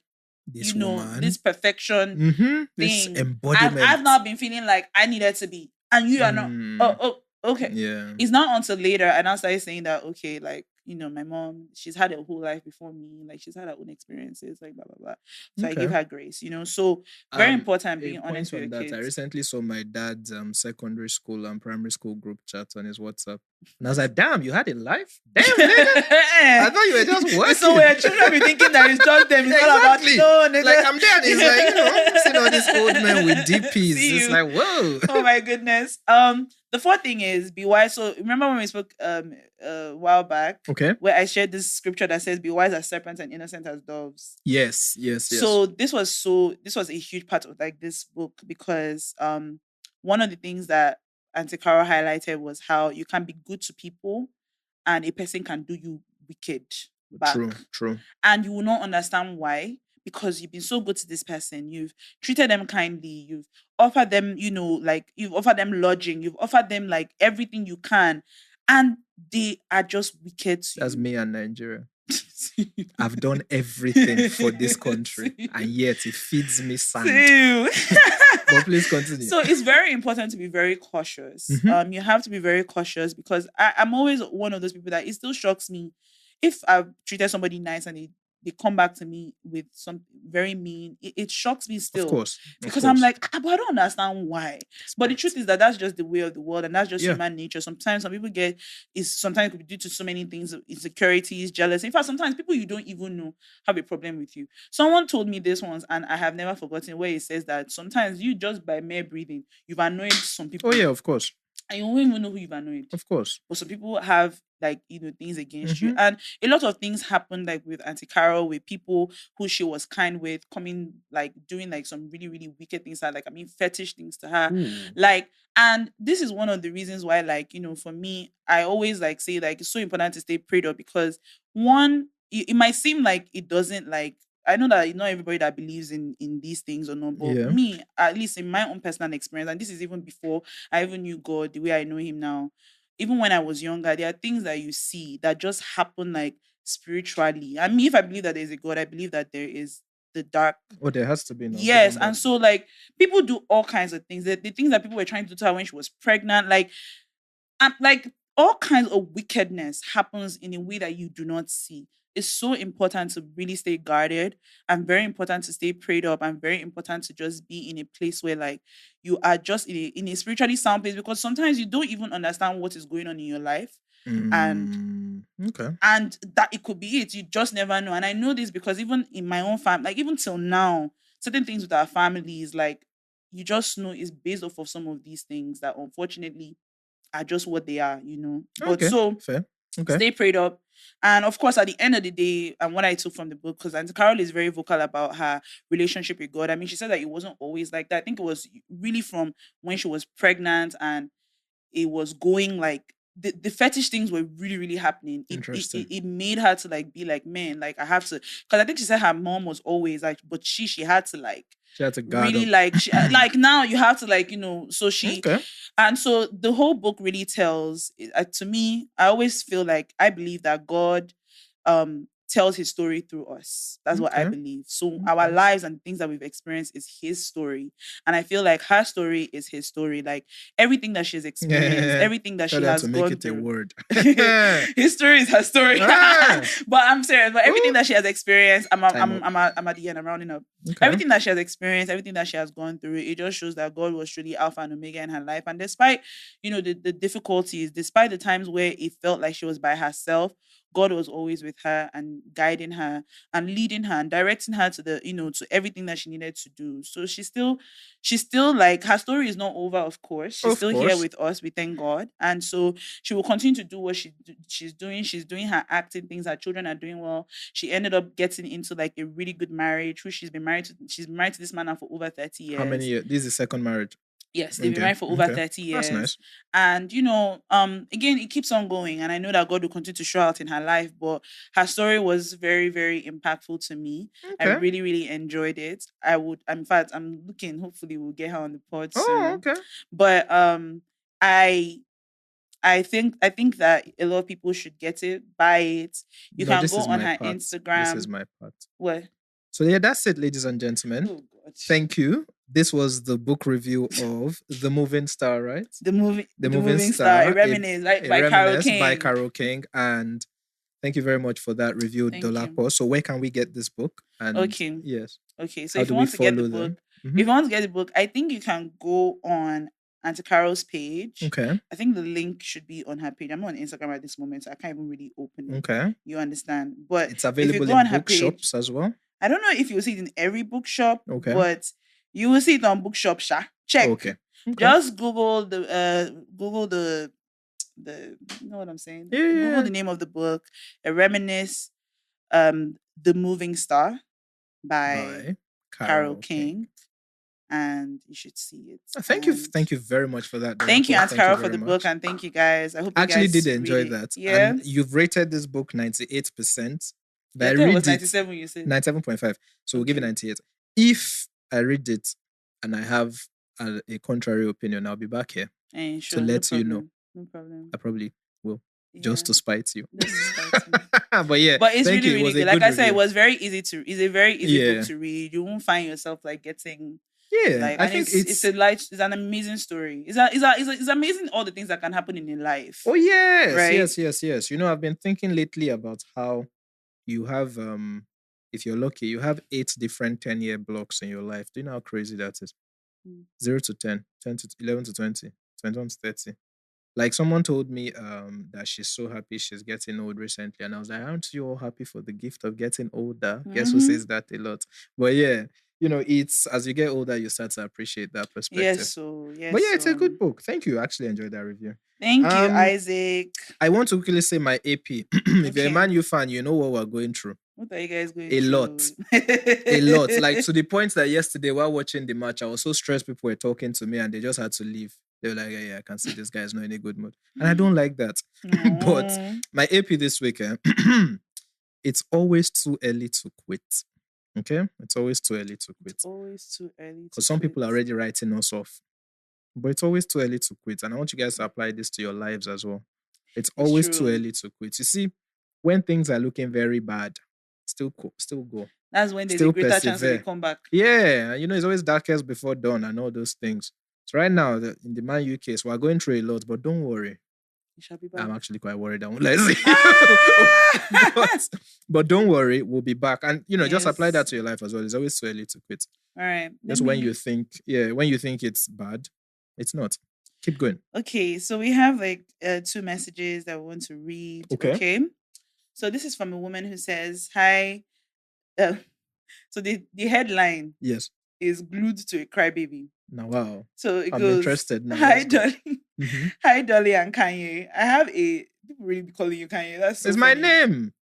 This you know, woman. this perfection This thing. embodiment. I've now been feeling like I needed to be, and you are not. Oh, okay. Yeah. It's not until later I now started saying that, okay, like, you know, my mom, she's had a whole life before me, like she's had her own experiences, like blah blah blah. So I give her grace, you know. So very important being honest with your kids. I recently saw my dad's secondary school and primary school group chat on his WhatsApp. And I was like, damn, you had a life? Damn, nigga. I thought you were just working. So where children be thinking that it's just them. It's all about no, nigga. Like I'm there and it's like, you know, seeing all these old men with DPs. It's like, whoa. Oh my goodness. The fourth thing is be wise. So remember when we spoke a while back, where I shared this scripture that says, "Be wise as serpents and innocent as doves." Yes. So this was a huge part of like this book, because one of the things that Auntie Carol highlighted was how you can be good to people, and a person can do you wicked back. True. And you will not understand why. Because you've been so good to this person, you've treated them kindly, you've offered them, you know, like you've offered them lodging, you've offered them like everything you can, and they are just wicked to That's you. me and Nigeria. I've done everything for this country, and yet it feeds me sand. But please continue. So it's very important to be very cautious. You have to be very cautious, because I'm always one of those people that it still shocks me if I've treated somebody nice and they come back to me with something very mean. It shocks me still. Of course. Because I'm like, but I don't understand why. But the truth is that that's just the way of the world, and that's just human nature. Sometimes some people sometimes it could be due to so many things, insecurities, jealousy. In fact, sometimes people you don't even know have a problem with you. Someone told me this once, and I have never forgotten, where it says that sometimes you just by mere breathing, you've annoyed some people. Oh yeah, of course. And you won't even know who you've annoyed. Of course. But some people have, like, you know, things against you. And a lot of things happened, like with Auntie Carol, with people who she was kind with, coming, like, doing, like, some really, really wicked things, like, I mean, fetish things to her. Like, and this is one of the reasons why, like, you know, for me, I always, like, say, like, it's so important to stay prayed up, because one, it might seem like it doesn't, like, I know that not everybody that believes in these things or not, but me, at least in my own personal experience, and this is even before I even knew God the way I know him now, even when I was younger, there are things that you see that just happen, like, spiritually. I mean, if I believe that there's a God, I believe that there is the dark. Well, there has to be. No, yes, and so, like, people do all kinds of things. The things that people were trying to do to her when she was pregnant, like all kinds of wickedness happens in a way that you do not see. It's so important to really stay guarded, and very important to stay prayed up, and very important to just be in a place where, like, you are just in a spiritually sound place, because sometimes you don't even understand what is going on in your life. And that it could be it. You just never know. And I know this because even in my own family, like even till now, certain things with our families, like, you just know is based off of some of these things that unfortunately are just what they are, you know. But fair. Stay prayed up. And of course, at the end of the day, and what I took from the book, because Auntie Carol is very vocal about her relationship with God. I mean, she said that it wasn't always like that. I think it was really from when she was pregnant, and it was going like the fetish things were really, really happening. It made her to, like, be like, man, like, I have to, because I think she said her mom was always like, but she had to, like, she had to guard really up. like she, like, now you have to, like, you know, so she and so the whole book really tells, to me, I always feel like I believe that God tells his story through us. That's what I believe. So our lives and things that we've experienced is his story. And I feel like her story is his story. Like, everything that she's experienced, everything that she has to gone make it through. A word. His story is her story. But I'm serious. But everything that she has experienced, I'm at the end, I'm rounding up. Everything that she has experienced, everything that she has gone through, it just shows that God was truly Alpha and Omega in her life. And despite, you know, the difficulties, despite the times where it felt like she was by herself, God was always with her and guiding her and leading her and directing her to the, you know, to everything that she needed to do. So she's still like, her story is not over, of course. She's still here with us. We thank God. And so she will continue to do what she's doing. She's doing her acting things. Her children are doing well. She ended up getting into, like, a really good marriage, who she's been married to this man now for over 30 years. How many years? This is the second marriage. Yes, they've been married for over 30 years. That's nice. And, you know, again, it keeps on going. And I know that God will continue to show out in her life. But her story was very, very impactful to me. I really, really enjoyed it. In fact, I'm looking, hopefully we'll get her on the pod soon. Oh, okay. But I think that a lot of people should get it, buy it. You can go on her Instagram. This is my part. What? So yeah, that's it, ladies and gentlemen. Oh God. Thank you. This was the book review of The Moving Star, right? The Moving Star, a reminisce, by Carol King. By Carol King. And thank you very much for that review, Dolapo. So where can we get this book? And okay. Yes. Okay. So if you want to get the book, if you want to get the book, I think you can go on Auntie Carol's page. Okay. I think the link should be on her page. I'm not on Instagram at this moment, so I can't even really open it. Okay. You understand? But it's available in bookshops as well. I don't know if you'll see it in every bookshop, okay, but you will see it on Bookshop Sha. Check. Okay. Just Google the you know what I'm saying? Yeah. Google the name of the book, A Reminisce, The Moving Star by Carol King. And you should see it. Thank you very much for that. Thank you, Aunt Carol, for the book, and thank you guys. I hope you actually guys did enjoy that. Yeah, and you've rated this book 98%. But I read it was 97. You said 97.5. So we'll give it 98. If I read it and I have a contrary opinion, I'll be back here to let you know. No problem. I probably will. Just to spite you. But yeah, but it's really, really good. Like I said, it was very easy to. It's a very easy book to read. You won't find yourself like getting. Yeah, like, I think it's an amazing story. It's amazing all the things that can happen in your life. Oh yes, right? yes. You know, I've been thinking lately about how you have if you're lucky, you have 8 different 10-year blocks in your life. Do you know how crazy that is? 0 to 10, 10 to 11 to 20, 21 to 30. Like someone told me that she's so happy she's getting old recently. And I was like, aren't you all happy for the gift of getting older? Guess who says that a lot? But yeah, you know, it's as you get older, you start to appreciate that perspective. Yes. But yeah, it's a good book. Thank you. I actually enjoyed that review. Thank you, Isaac. I want to quickly say my AP. If you're a Man U fan, you know what we're going through. What are you guys going through? A lot. A lot. Like to the point that yesterday while watching the match, I was so stressed people were talking to me and they just had to leave. They were like, yeah, I can see this guy is not in a good mood. And I don't like that. But my AP this weekend, it's always too early to quit. Okay? It's always too early to quit. It's always too early to Because some people are already writing us off. But it's always too early to quit. And I want you guys to apply this to your lives as well. It's always too early to quit. You see, when things are looking very bad, still go. That's when there's a greater chance they come back. Yeah. You know, it's always darkest before dawn and all those things. So right now, in the Man U case, we're going through a lot, but don't worry. I'm actually quite worried. I won't lie to you. But don't worry, we'll be back. And, you know, just apply that to your life as well. It's always too early to quit. All right. Just when you think it's bad, it's not. Keep going. Okay, so we have like 2 messages that we want to read. Okay. So this is from a woman who says, hi. So the headline is glued to a crybaby. Now, wow. So it I'm goes, interested now. Hi, Dolly. Hi, Dolly and Kanye. I have people really be calling you Kanye. That's so it's funny. My name.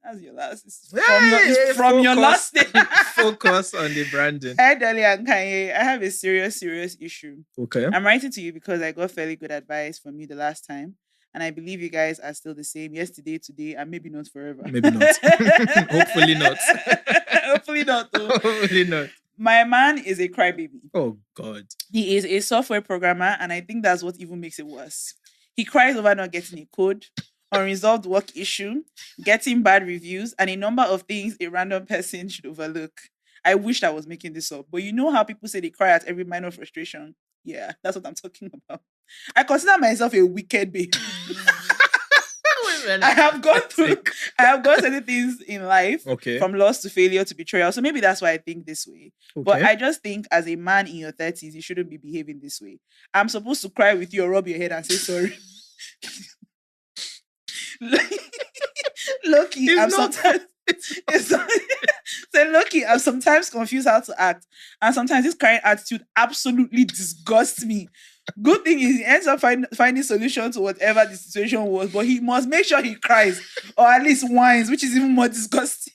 That's your last. It's from your last name. Focus on the branding. Hi, Dolly and Kanye. I have a serious issue. Okay. I'm writing to you because I got fairly good advice from you the last time. And I believe you guys are still the same yesterday, today, and maybe not forever. Maybe not. Hopefully not. Hopefully not, though. Hopefully not. My man is a crybaby. Oh, God. He is a software programmer, and I think that's what even makes it worse. He cries over not getting a code, unresolved work issue, getting bad reviews, and a number of things a random person should overlook. I wish I was making this up, but you know how people say they cry at every minor frustration? Yeah, that's what I'm talking about. I consider myself a wicked babe. I have gone through certain things in life, from loss to failure to betrayal. So maybe that's why I think this way. But I just think as a man in your 30s, you shouldn't be behaving this way. I'm supposed to cry with you or rub your head and say sorry. Loki, I'm sometimes confused how to act. And sometimes this crying attitude absolutely disgusts me. Good thing is he ends up finding solution to whatever the situation was, but he must make sure he cries or at least whines, which is even more disgusting.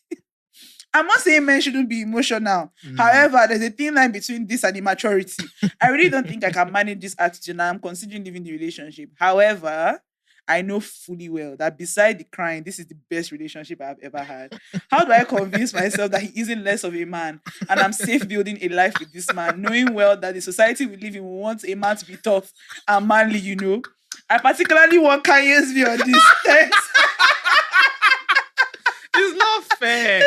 I'm not saying men shouldn't be emotional. However, there's a thin line between this and immaturity. I really don't think I can manage this attitude and I'm considering leaving the relationship. However, I know fully well that beside the crying, this is the best relationship I've ever had. How do I convince myself that he isn't less of a man and I'm safe building a life with this man, knowing well that the society we live in wants a man to be tough and manly, you know? I particularly want Kanye's view on this. Thanks. It's not fair.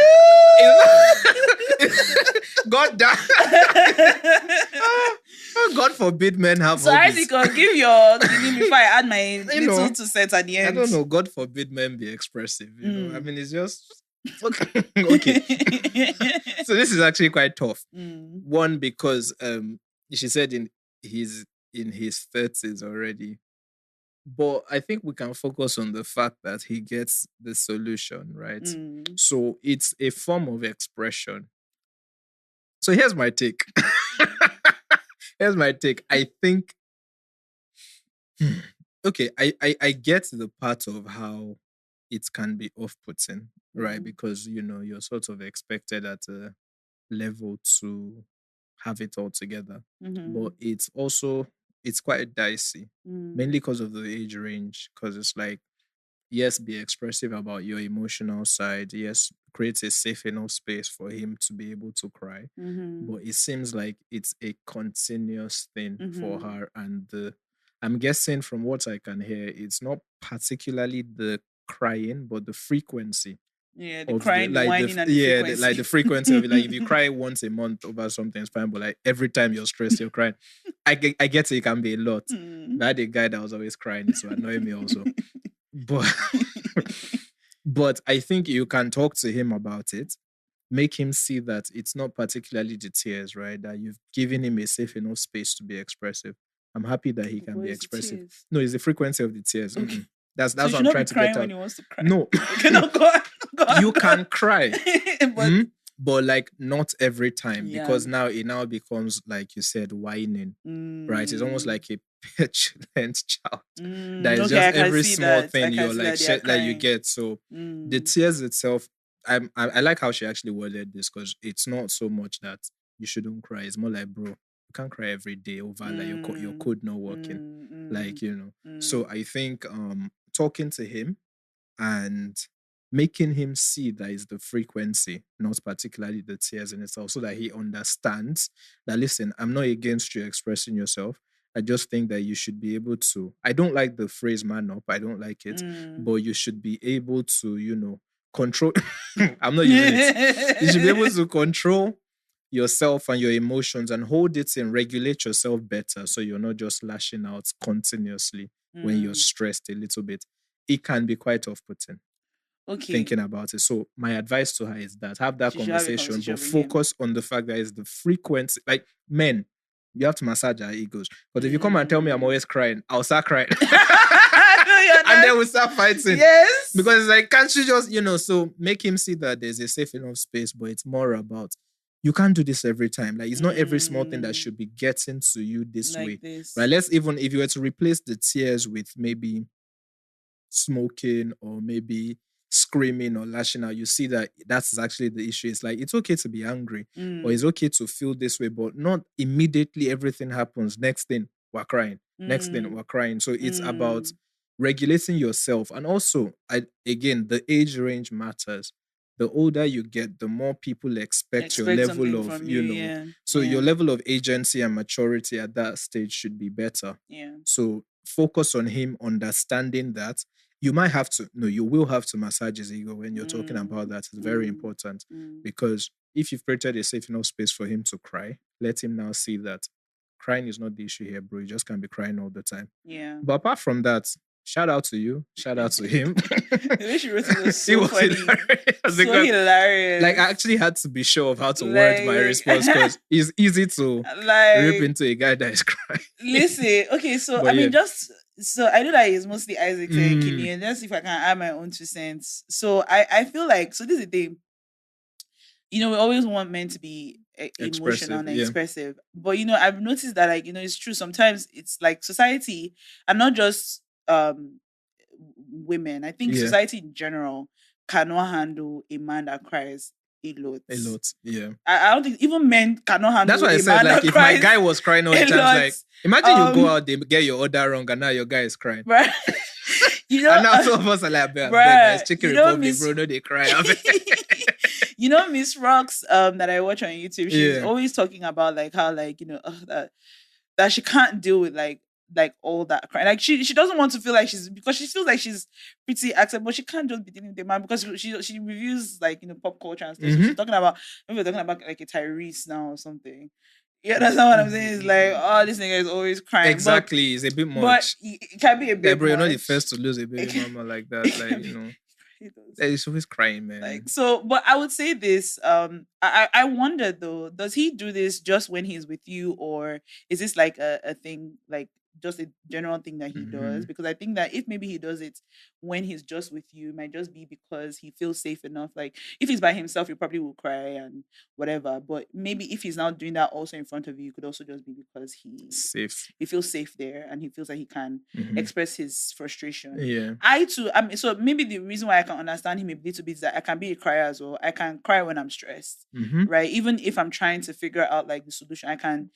God damn. God forbid men have so hobbies. Isaac, give your thing before I add my little 2 cents at the end. I don't know. God forbid men be expressive. You know, I mean, it's just okay. So this is actually quite tough. One, because she said he's in his 30s already. But I think we can focus on the fact that he gets the solution, right? So it's a form of expression. So here's my take. I think, okay, I get the part of how it can be off-putting, right? Because, you know, you're sort of expected at a level to have it all together. But it's quite dicey, mainly because of the age range. Because it's like, yes, be expressive about your emotional side. Yes, create a safe enough space for him to be able to cry. But it seems like it's a continuous thing for her. And I'm guessing from what I can hear, it's not particularly the crying, but the frequency. Yeah, the crying, the whining, and the frequency. Like the frequency of it. Like if you cry once a month over something, it's fine. But like every time you're stressed, you're crying. I get it can be a lot. I had a guy that was always crying, so annoyed me also. But I think you can talk to him about it. Make him see that it's not particularly the tears, right? That you've given him a safe enough space to be expressive. I'm happy that he can be expressive. No, it's the frequency of the tears. Okay. That's what I'm trying to get at. When he wants to cry. No. Okay, no, go on. You can cry. But like not every time, because now it now becomes, like you said, whining, right? It's almost like a petulant child. That is just every small thing you're like that you get. So the tears itself, I like how she actually worded this, because it's not so much that you shouldn't cry. It's more like, bro, you can't cry every day over like your code not working, like, you know. So I think talking to him and making him see that is the frequency, not particularly the tears in itself, so that he understands that, listen, I'm not against you expressing yourself. I just think that you should be able to, I don't like the phrase man up, I don't like it, but you should be able to, you know, control, I'm not using it. You should be able to control yourself and your emotions and hold it and regulate yourself better, so you're not just lashing out continuously when you're stressed a little bit. It can be quite off-putting. Okay. Thinking about it. So my advice to her is that have that conversation, but focus on the fact that it's the frequency. Like men, you have to massage our egos. But if you come and tell me I'm always crying, I'll start crying. And then we'll start fighting. Yes. Because it's like, can't you just, you know, so make him see that there's a safe enough space, but it's more about, you can't do this every time. Like, it's not every small thing that should be getting to you this like way. This. Right? Let's even, if you were to replace the tears with maybe smoking or maybe screaming or lashing out, you see that that's actually the issue. It's like, it's okay to be angry or it's okay to feel this way, but not immediately everything happens. Next thing, we're crying. Next thing, we're crying. So it's about regulating yourself. And also, again, the age range matters. The older you get, the more people expect your level of, you know, your level of agency and maturity at that stage should be better. Yeah. So focus on him understanding that. You might have to, no, you will have to massage his ego when you're talking about that. It's very important because if you've created a safe enough space for him to cry, let him now see that crying is not the issue here, bro. You just can't be crying all the time. Yeah. But apart from that, shout out to you. Shout out to him. The way she wrote it was so funny. Hilarious. Like, I actually had to be sure of how to word my response because it's easy to rip into a guy that is crying. Listen, okay, so but I mean, so I know that it's mostly Isaac and Kenny, and just if I can add my own 2 cents. So I feel like, so this is the thing. You know, we always want men to be emotional and expressive. But, you know, I've noticed that, like, you know, it's true. Sometimes it's like society, and not just women. I think society in general cannot handle a man that cries a lot. Yeah. I don't think even men cannot handle. That's what I said. Like, if my guy was crying all the time, like, imagine you go out, they get your order wrong, and now your guy is crying. Right. You know, and now some of us are like, guys, Chicken Republic, bro, no, they cry. You know, Miss Rocks, that I watch on YouTube, she's always talking about like how, like, you know, that she can't deal with like like all that crying. Like she doesn't want to feel like because she feels like she's pretty acceptable. She can't just be dealing with the man because she reviews like pop culture and stuff. So she's talking about, maybe we're talking about like a Tyrese now or something. Yeah, that's not what I'm saying. It's like, oh, this nigga is always crying. Exactly, it's a bit much. But it can be a bit like, bro, much. you're not the first to lose a baby mama like that. Like, he's always crying, man. Like, so, but I would say this. I wonder though, does he do this just when he's with you, or is this like a thing, like just a general thing that he does? Because I think that if maybe he does it when he's just with you, it might just be because he feels safe enough. Like if he's by himself, he probably will cry and whatever. But maybe if he's now doing that also in front of you, it could also just be because he feels safe there and he feels like he can express his frustration. Yeah. I too, so maybe the reason why I can understand him a little bit is that I can be a crier as well. I can cry when I'm stressed, right? Even if I'm trying to figure out like the solution, I can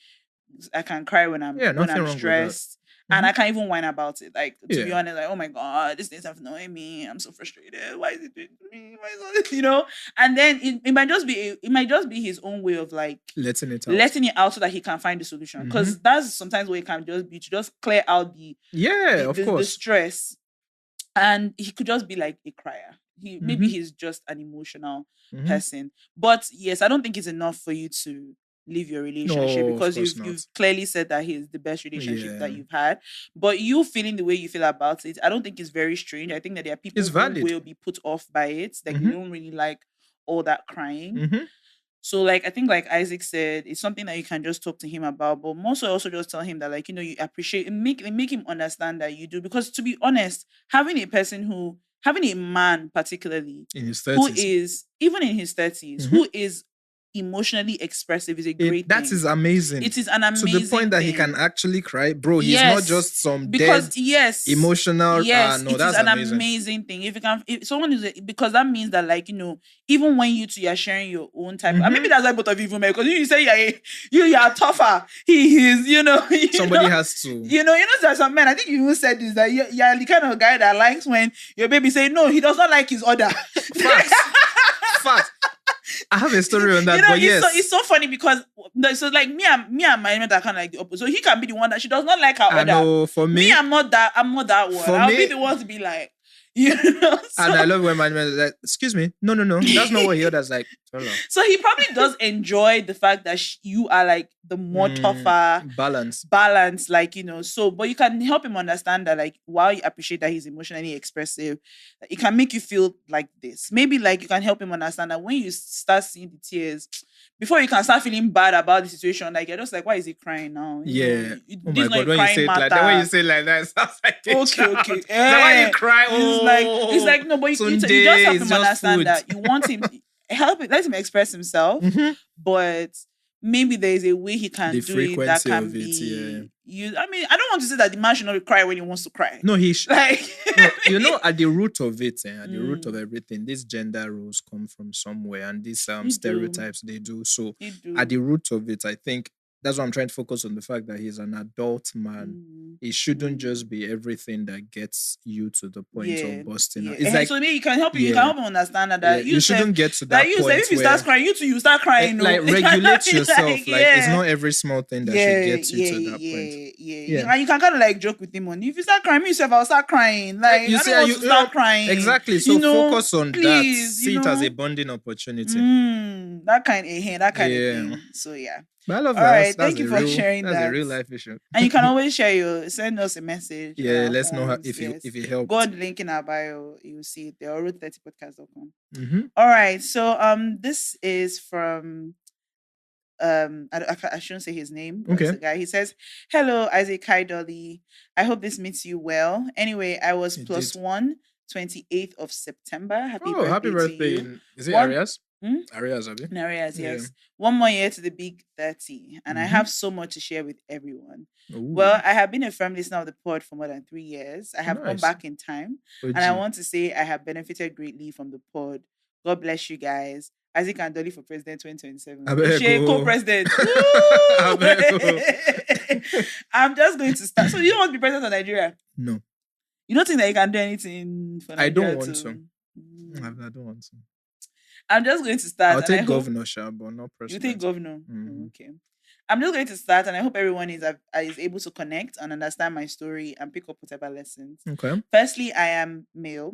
cry when I'm stressed. And I can't even whine about it. Like, to be honest, like, oh my God, this thing's annoying me. I'm so frustrated. Why is it doing to me? Why is all this, And then it might just be his own way of like letting it out so that he can find the solution. Because that's sometimes what it can just be, to just clear out the stress. And he could just be like a crier. Maybe he's just an emotional person. But yes, I don't think it's enough for you to leave your relationship, because you've clearly said that he's the best relationship that you've had. But you feeling the way you feel about it, I don't think it's very strange. I think that there are people who will be put off by it. Like they don't really like all that crying. So like, I think like Isaac said, it's something that you can just talk to him about, but more so also just tell him that like, you appreciate and make him understand that you do. Because to be honest, having a man particularly in his 30s, who is even in his 30s, who is emotionally expressive is a great thing. That is amazing. It is an amazing to the point that he can actually cry, bro. He's not just some dead emotional. Yes, no, it that's is an amazing. amazing thing. If someone is, because that means that like even when you two are sharing your own type, and maybe that's why both of you men, because you say you are tougher. He is, somebody has to. There's some men. I think you even said this, that you're the kind of guy that likes when your baby say no, he does not like his order. Facts. I have a story on that, but yes. It's so funny because so like me and my mate are kind of like the opposite. So he can be the one that she does not like her order. I know, for me, I'm not that one. I'll be the one to be like, So, and I love when my man is like, excuse me, no, that's not what he orders. Like, so he probably does enjoy the fact that you are like the more tougher, balance, like So, but you can help him understand that like, while you appreciate that he's emotionally expressive, it can make you feel like this. Maybe like you can help him understand that when you start seeing the tears, before you can start feeling bad about the situation, like you're just like, why is he crying now? Yeah. Oh my God, when you say it like that, when you say it like that, it sounds like okay. Why you cry? It's like no, but you just help him understand that you want him. Let him express himself, but maybe there is a way he can do it that can be used. I mean, I don't want to say that the man should not cry when he wants to cry. No, he should. At the root of it, at the root of everything, these gender roles come from somewhere, and these stereotypes they do. So at the root of it, I think that's why I'm trying to focus on the fact that he's an adult man. It shouldn't just be everything that gets you to the point of busting out. It's like, so maybe you can help him understand that you shouldn't get to that point. If you start crying, you start crying. Like regulate yourself. It's not every small thing that should get you to that point. And you can kind of like joke with him on, if you start crying, yourself, I'll start crying. Like, I don't want to start crying. Exactly. So focus on that. See it as a bonding opportunity. That kind of thing. So yeah. But I love that. All right, thank you for sharing that. That's a real life issue. And you can always send us a message. Let's know if it helps. Go on the link in our bio, you'll see it there, or route30podcast.com. All right, so this is from I shouldn't say his name. Okay. It's a guy. He says, "Hello, Isaac, hi Dolly. I hope this meets you well. Anyway, I was +1, 28th of September. Happy birthday to you. Is it Arias? Arias, have you? Arias, yes. 1 more year to the big 30, and I have so much to share with everyone. Ooh. Well, I have been a firm listener of the pod for more than 3 years. I have gone back in time, and I want to say I have benefited greatly from the pod. God bless you guys. Isaac and Dolly for President 2027. Co-president. I'm just going to start. So you don't want to be president of Nigeria? No. You don't think that you can do anything for Nigeria? I don't want to. I don't want to. I'm just going to start. I'll take governor, but not president. You take governor? Okay. I'm just going to start, and I hope everyone is able to connect and understand my story and pick up whatever lessons. Okay. Firstly, I am male.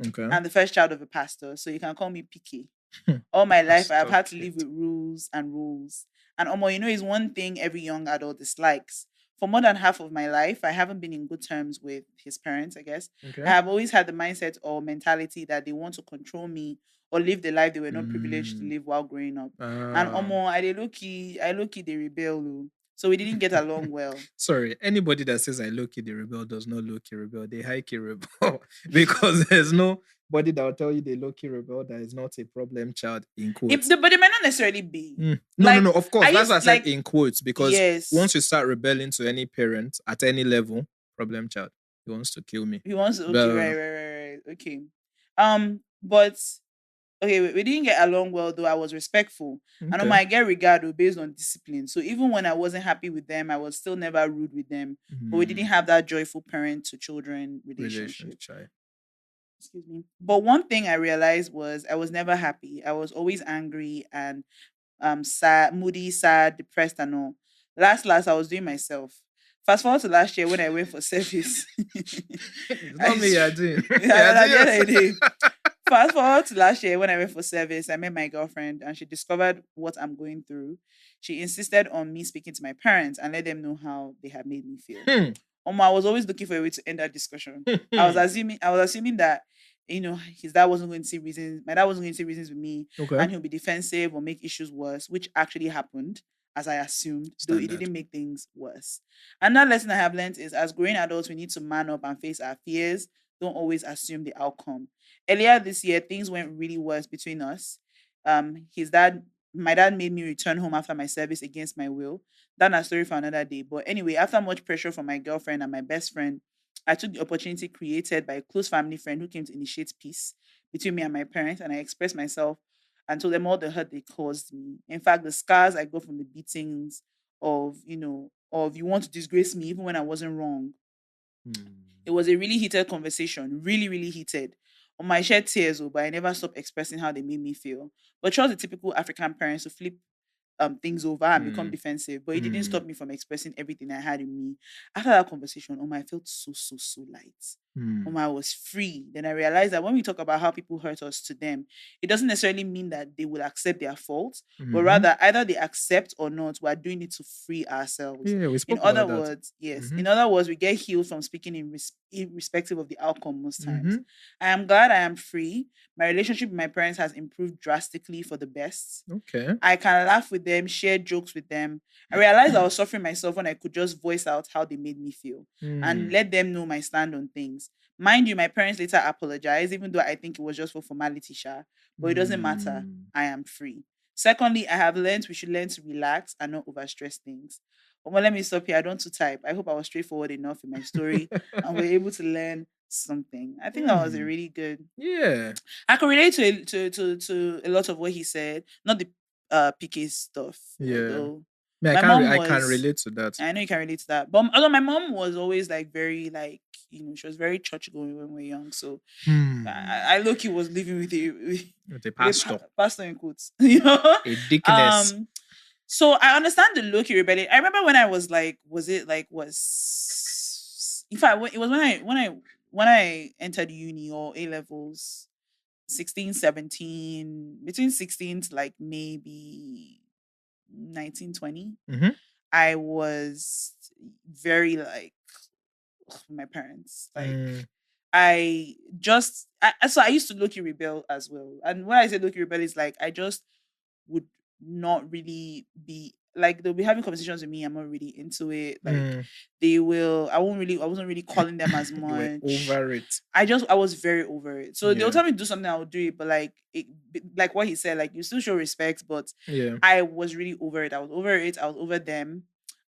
Okay. I'm the first child of a pastor, so you can call me picky. All my life, I've had to live with rules and rules. And it's one thing every young adult dislikes. For more than half of my life, I haven't been in good terms with his parents, I guess. Okay. I have always had the mindset or mentality that they want to control me or live the life they were not privileged to live while growing up. And I low key they rebel. Oh. So we didn't get along well. Sorry, anybody that says I low key the rebel does not low key rebel. They high key rebel because there's nobody that will tell you they low key rebel that is not a problem child in quotes. But they might not necessarily be. No. Of course, that's what I said like, in quotes because yes, once you start rebelling to any parent at any level, problem child. He wants to kill me. He wants to. Okay, right. Okay. But okay, we didn't get along well, though I was respectful. Okay. And I get regard based on discipline. So even when I wasn't happy with them, I was still never rude with them. But we didn't have that joyful parent to children relationship. Excuse me. But one thing I realized was I was never happy. I was always angry and sad, moody, sad, depressed, and all. Last, I was doing myself. Fast forward to last year when I went for service. It's not me you're doing. Fast forward to last year when I went for service, I met my girlfriend and she discovered what I'm going through. She insisted on me speaking to my parents and let them know how they had made me feel. I was always looking for a way to end that discussion. I was assuming that his dad wasn't going to see reasons. My dad wasn't going to see reasons with me, and he'll be defensive or make issues worse, which actually happened, as I assumed, though it didn't make things worse. Another lesson I have learned is, as growing adults, we need to man up and face our fears. Don't always assume the outcome. Earlier this year, things went really worse between us. My dad made me return home after my service against my will. That's a story for another day. But anyway, after much pressure from my girlfriend and my best friend, I took the opportunity created by a close family friend who came to initiate peace between me and my parents, and I expressed myself and told them all the hurt they caused me. In fact, the scars I got from the beatings of you want to disgrace me even when I wasn't wrong. It was a really heated conversation, really, really heated. On my shed tears, but I never stopped expressing how they made me feel. But trust the typical African parents to flip things over and become defensive. But it didn't stop me from expressing everything I had in me. After that conversation, I felt so light. I was free. Then I realized that when we talk about how people hurt us to them, it doesn't necessarily mean that they will accept their fault, but rather either they accept or not, we're doing it to free ourselves. Yeah, we spoke in other about that. words, yes. In other words, we get healed from speaking irrespective of the outcome most times. I am glad I am free. My relationship with my parents has improved drastically for the best. Okay. I can laugh with them, share jokes with them. I realized I was suffering myself when I could just voice out how they made me feel and let them know my stand on things. Mind you, my parents later apologized, even though I think it was just for formality, but it doesn't matter. I am free. Secondly, I have learned we should learn to relax and not overstress things. But let me stop here. I don't to type. I hope I was straightforward enough in my story and we're able to learn something. I think that was a really good. Yeah. I can relate to a lot of what he said. Not the PK stuff. Yeah. I can relate to that. I know you can relate to that. But although my mom was always very she was very church going when we were young. So I low-key was living with a pastor. Pastor in quotes. A dickness. So I understand the low-key rebellion. I remember when I was in fact it was when I entered uni or A levels, 16, 17, between 16 to maybe 19, 20. I was very my parents. I used to low-key rebel as well. And when I say low-key rebel, it's I just would not really be they'll be having conversations with me. I'm not really into it. I wasn't really calling them as much. Over it. I was very over it. So they'll tell me to do something, I will do it. But like what he said, you still show respect. But I was really over it. I was over it. I was over them.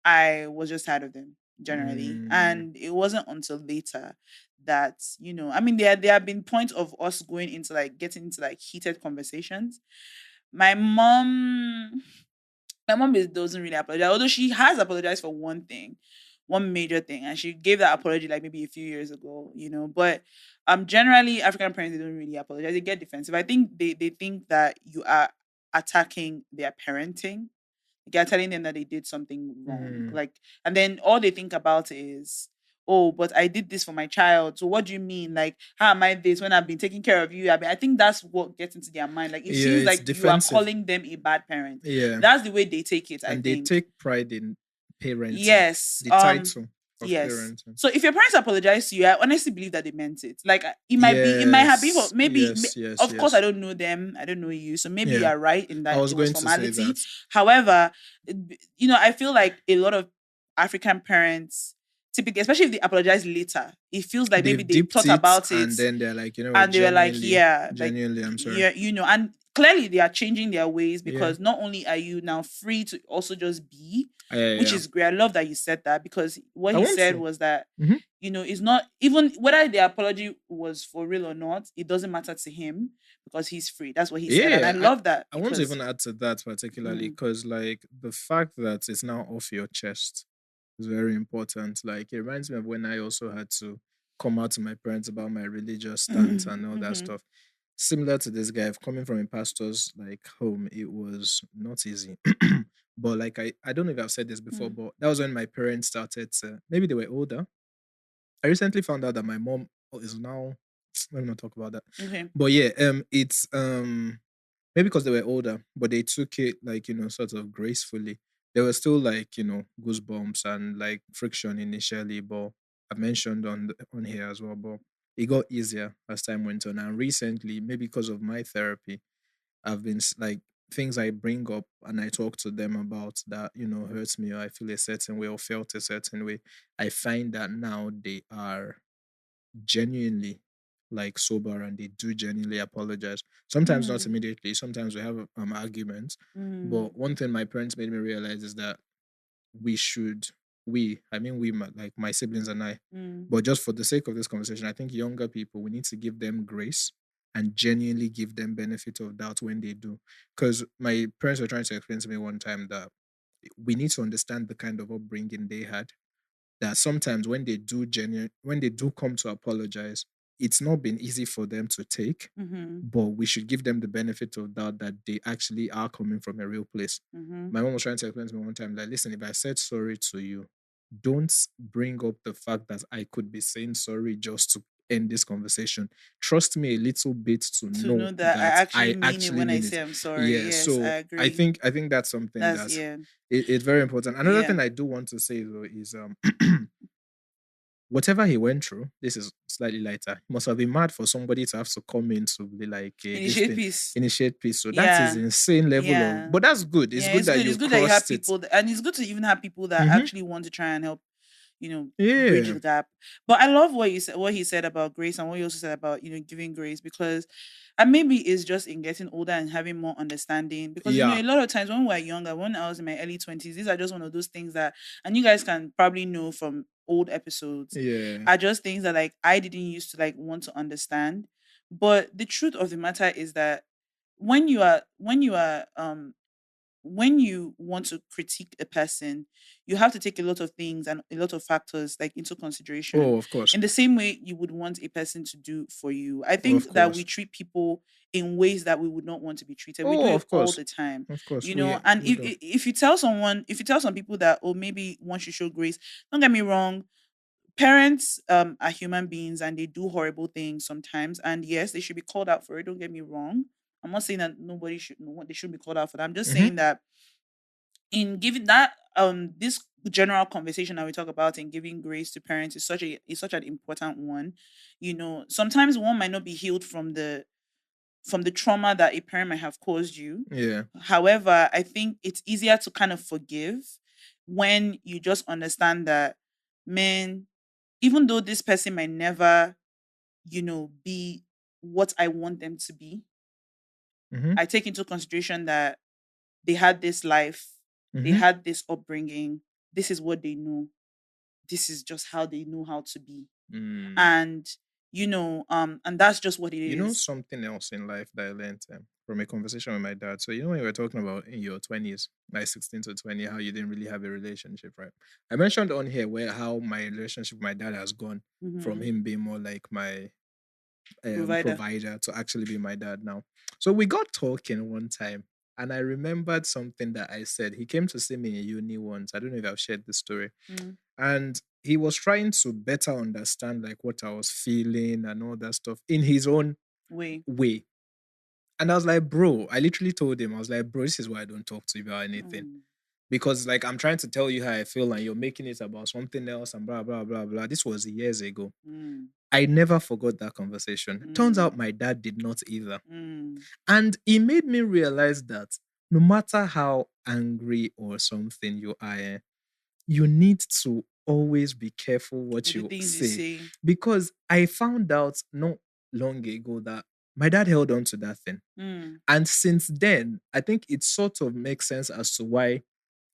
I was just tired of them generally. And it wasn't until later that, there have been points of us going into getting into heated conversations. My mom doesn't really apologize, although she has apologized for one major thing, and she gave that apology maybe a few years ago, But generally African parents, they don't really apologize. They get defensive. I think they think that you are attacking their parenting. You're telling them that they did something wrong. Like, and then all they think about is, oh, but I did this for my child. So what do you mean? Like, how am I this when I've been taking care of you? I mean, I think that's what gets into their mind. Like, it Yeah, feels it's like you are defensive. calling them a bad parent. Yeah. That's the way they take it, I And they think. take pride in parenting. Yes. The title of Yes. parenting. So if your parents apologize to you, I honestly believe that they meant it. Like, it might have been for Yes. maybe, Yes. Yes. of course, Yes. I don't know them. I don't know you. So maybe Yeah. you're right in I that was it was going to say formality. that. However, I feel like a lot of African parents typically, especially if they apologize later, it feels like maybe They've they dipped thought it about it and then they're like, you know what, and they were like, yeah, like, genuinely, I'm sorry. yeah, and clearly they are changing their ways Yeah. because not only are you now free to also just be, Yeah, which yeah. is great. I love that you said that because what I he want said to. was that, Mhm. it's not even whether the apology was for real or not, it doesn't matter to him because he's free. That's what he said. And I Yeah, love that I want to because even add to that particularly mm, because like the fact that it's now off your chest is very important. Like it reminds me of when I also had to come out to my parents about my religious stance and all that mhm, stuff. Similar to this guy, coming from a pastor's like home, it was not easy. But like I don't know if I've said this before, mm, but that was when my parents started to maybe they were older. I recently found out that my mom is now let me not talk about that. okay. But yeah, it's maybe because they were older, but they took it like, sort of gracefully. There were still like, goosebumps and like friction initially, but I mentioned on here as well, but it got easier as time went on. And recently, maybe because of my therapy, I've been like things I bring up and I talk to them about that, hurts me or I feel a certain way or felt a certain way. I find that now they are genuinely like sober and they do genuinely apologize. Sometimes not Mm, immediately. Sometimes we have arguments. mm, But one thing my parents made me realize is that we should I mean like my siblings and I, mm, but just for the sake of this conversation, I think younger people we need to give them grace and genuinely give them benefit of doubt when they do. Because my parents were trying to explain to me one time that we need to understand the kind of upbringing they had, that sometimes when they do come to apologize, it's not been easy for them to take, mhm, but we should give them the benefit of doubt that they actually are coming from a real place. mhm, My mom was trying to explain to me one time, like, listen, if I said sorry to you, don't bring up the fact that I could be saying sorry just to end this conversation. Trust me a little bit to to know know that I that actually I mean it actually when I mean it. say I'm sorry. Yeah. Yes, I So agree. I think that's something That's that yeah. it's very important. Another Yeah. thing I do want to say though is whatever he went through, this is slightly lighter. He must have been mad for somebody to have to come in to be like this Initiate thing, peace. initiate peace. So that is Yeah. insane level of, Yeah. but that's good. It's Yeah, good it's that good. It's you've good that you have crossed it. people and it's good to even have people that Mm-hmm. actually want to try and help, bridge Yeah, the gap. But I love what he said about grace and what he also said about, giving grace because and maybe it's just in getting older and having more understanding. Because yeah, a lot of times when we're younger, when I was in my early 20s, these are just one of those things that and you guys can probably know from old episodes, yeah. are just things that like I didn't used to like want to understand. But the truth of the matter is that when you want to critique a person, you have to take a lot of things and a lot of factors like into consideration. Oh, of course, In the same way you would want a person to do for you. I of think that we course. treat people in ways that we would not want to be treated. We do Oh, it of all course, the time. of course. You know, and We do. if you tell some people that oh maybe one should show grace, don't get me wrong, parents are human beings and they do horrible things sometimes and yes they should be called out for it, don't get me wrong. I'm not saying that nobody should know what they should be called out for that. I'm just Mm-hmm. saying that in giving that this general conversation that we talk about in giving grace to parents is such an important one. Sometimes one might not be healed from the trauma that a parent might have caused you. Yeah. However, I think it's easier to kind of forgive when you just understand that, man, even though this person might never, be what I want them to be, Mm-hmm. I take into consideration that they had this life, they Mm-hmm. had this upbringing, this is what they know, this is just how they know how to be. Mm. And, and that's just what it You know is. something else in life that I learned from a conversation with my dad. So when you were talking about in your 20s, like 16 to 20, how you didn't really have a relationship, right? I mentioned on here where how my relationship with my dad has gone from Hmm. him being more like my Provider. provider to actually be my dad now. So we got talking one time. And I remembered something that I said. He came to see me in uni once. I don't know if I've shared this story. And he was trying to better understand like what I was feeling and all that stuff in his own way. And I was like, bro, I literally told him, I was like, bro, this is why I don't talk to you about anything. Because like I'm trying to tell you how I feel and you're making it about something else and blah, blah, blah, blah. This was years ago. I never forgot that conversation. Turns out my dad did not either. And it made me realize that no matter how angry or something you are, you need to always be careful what you say. Because I found out not long ago that my dad held on to that thing. And since then, I think it sort of makes sense as to why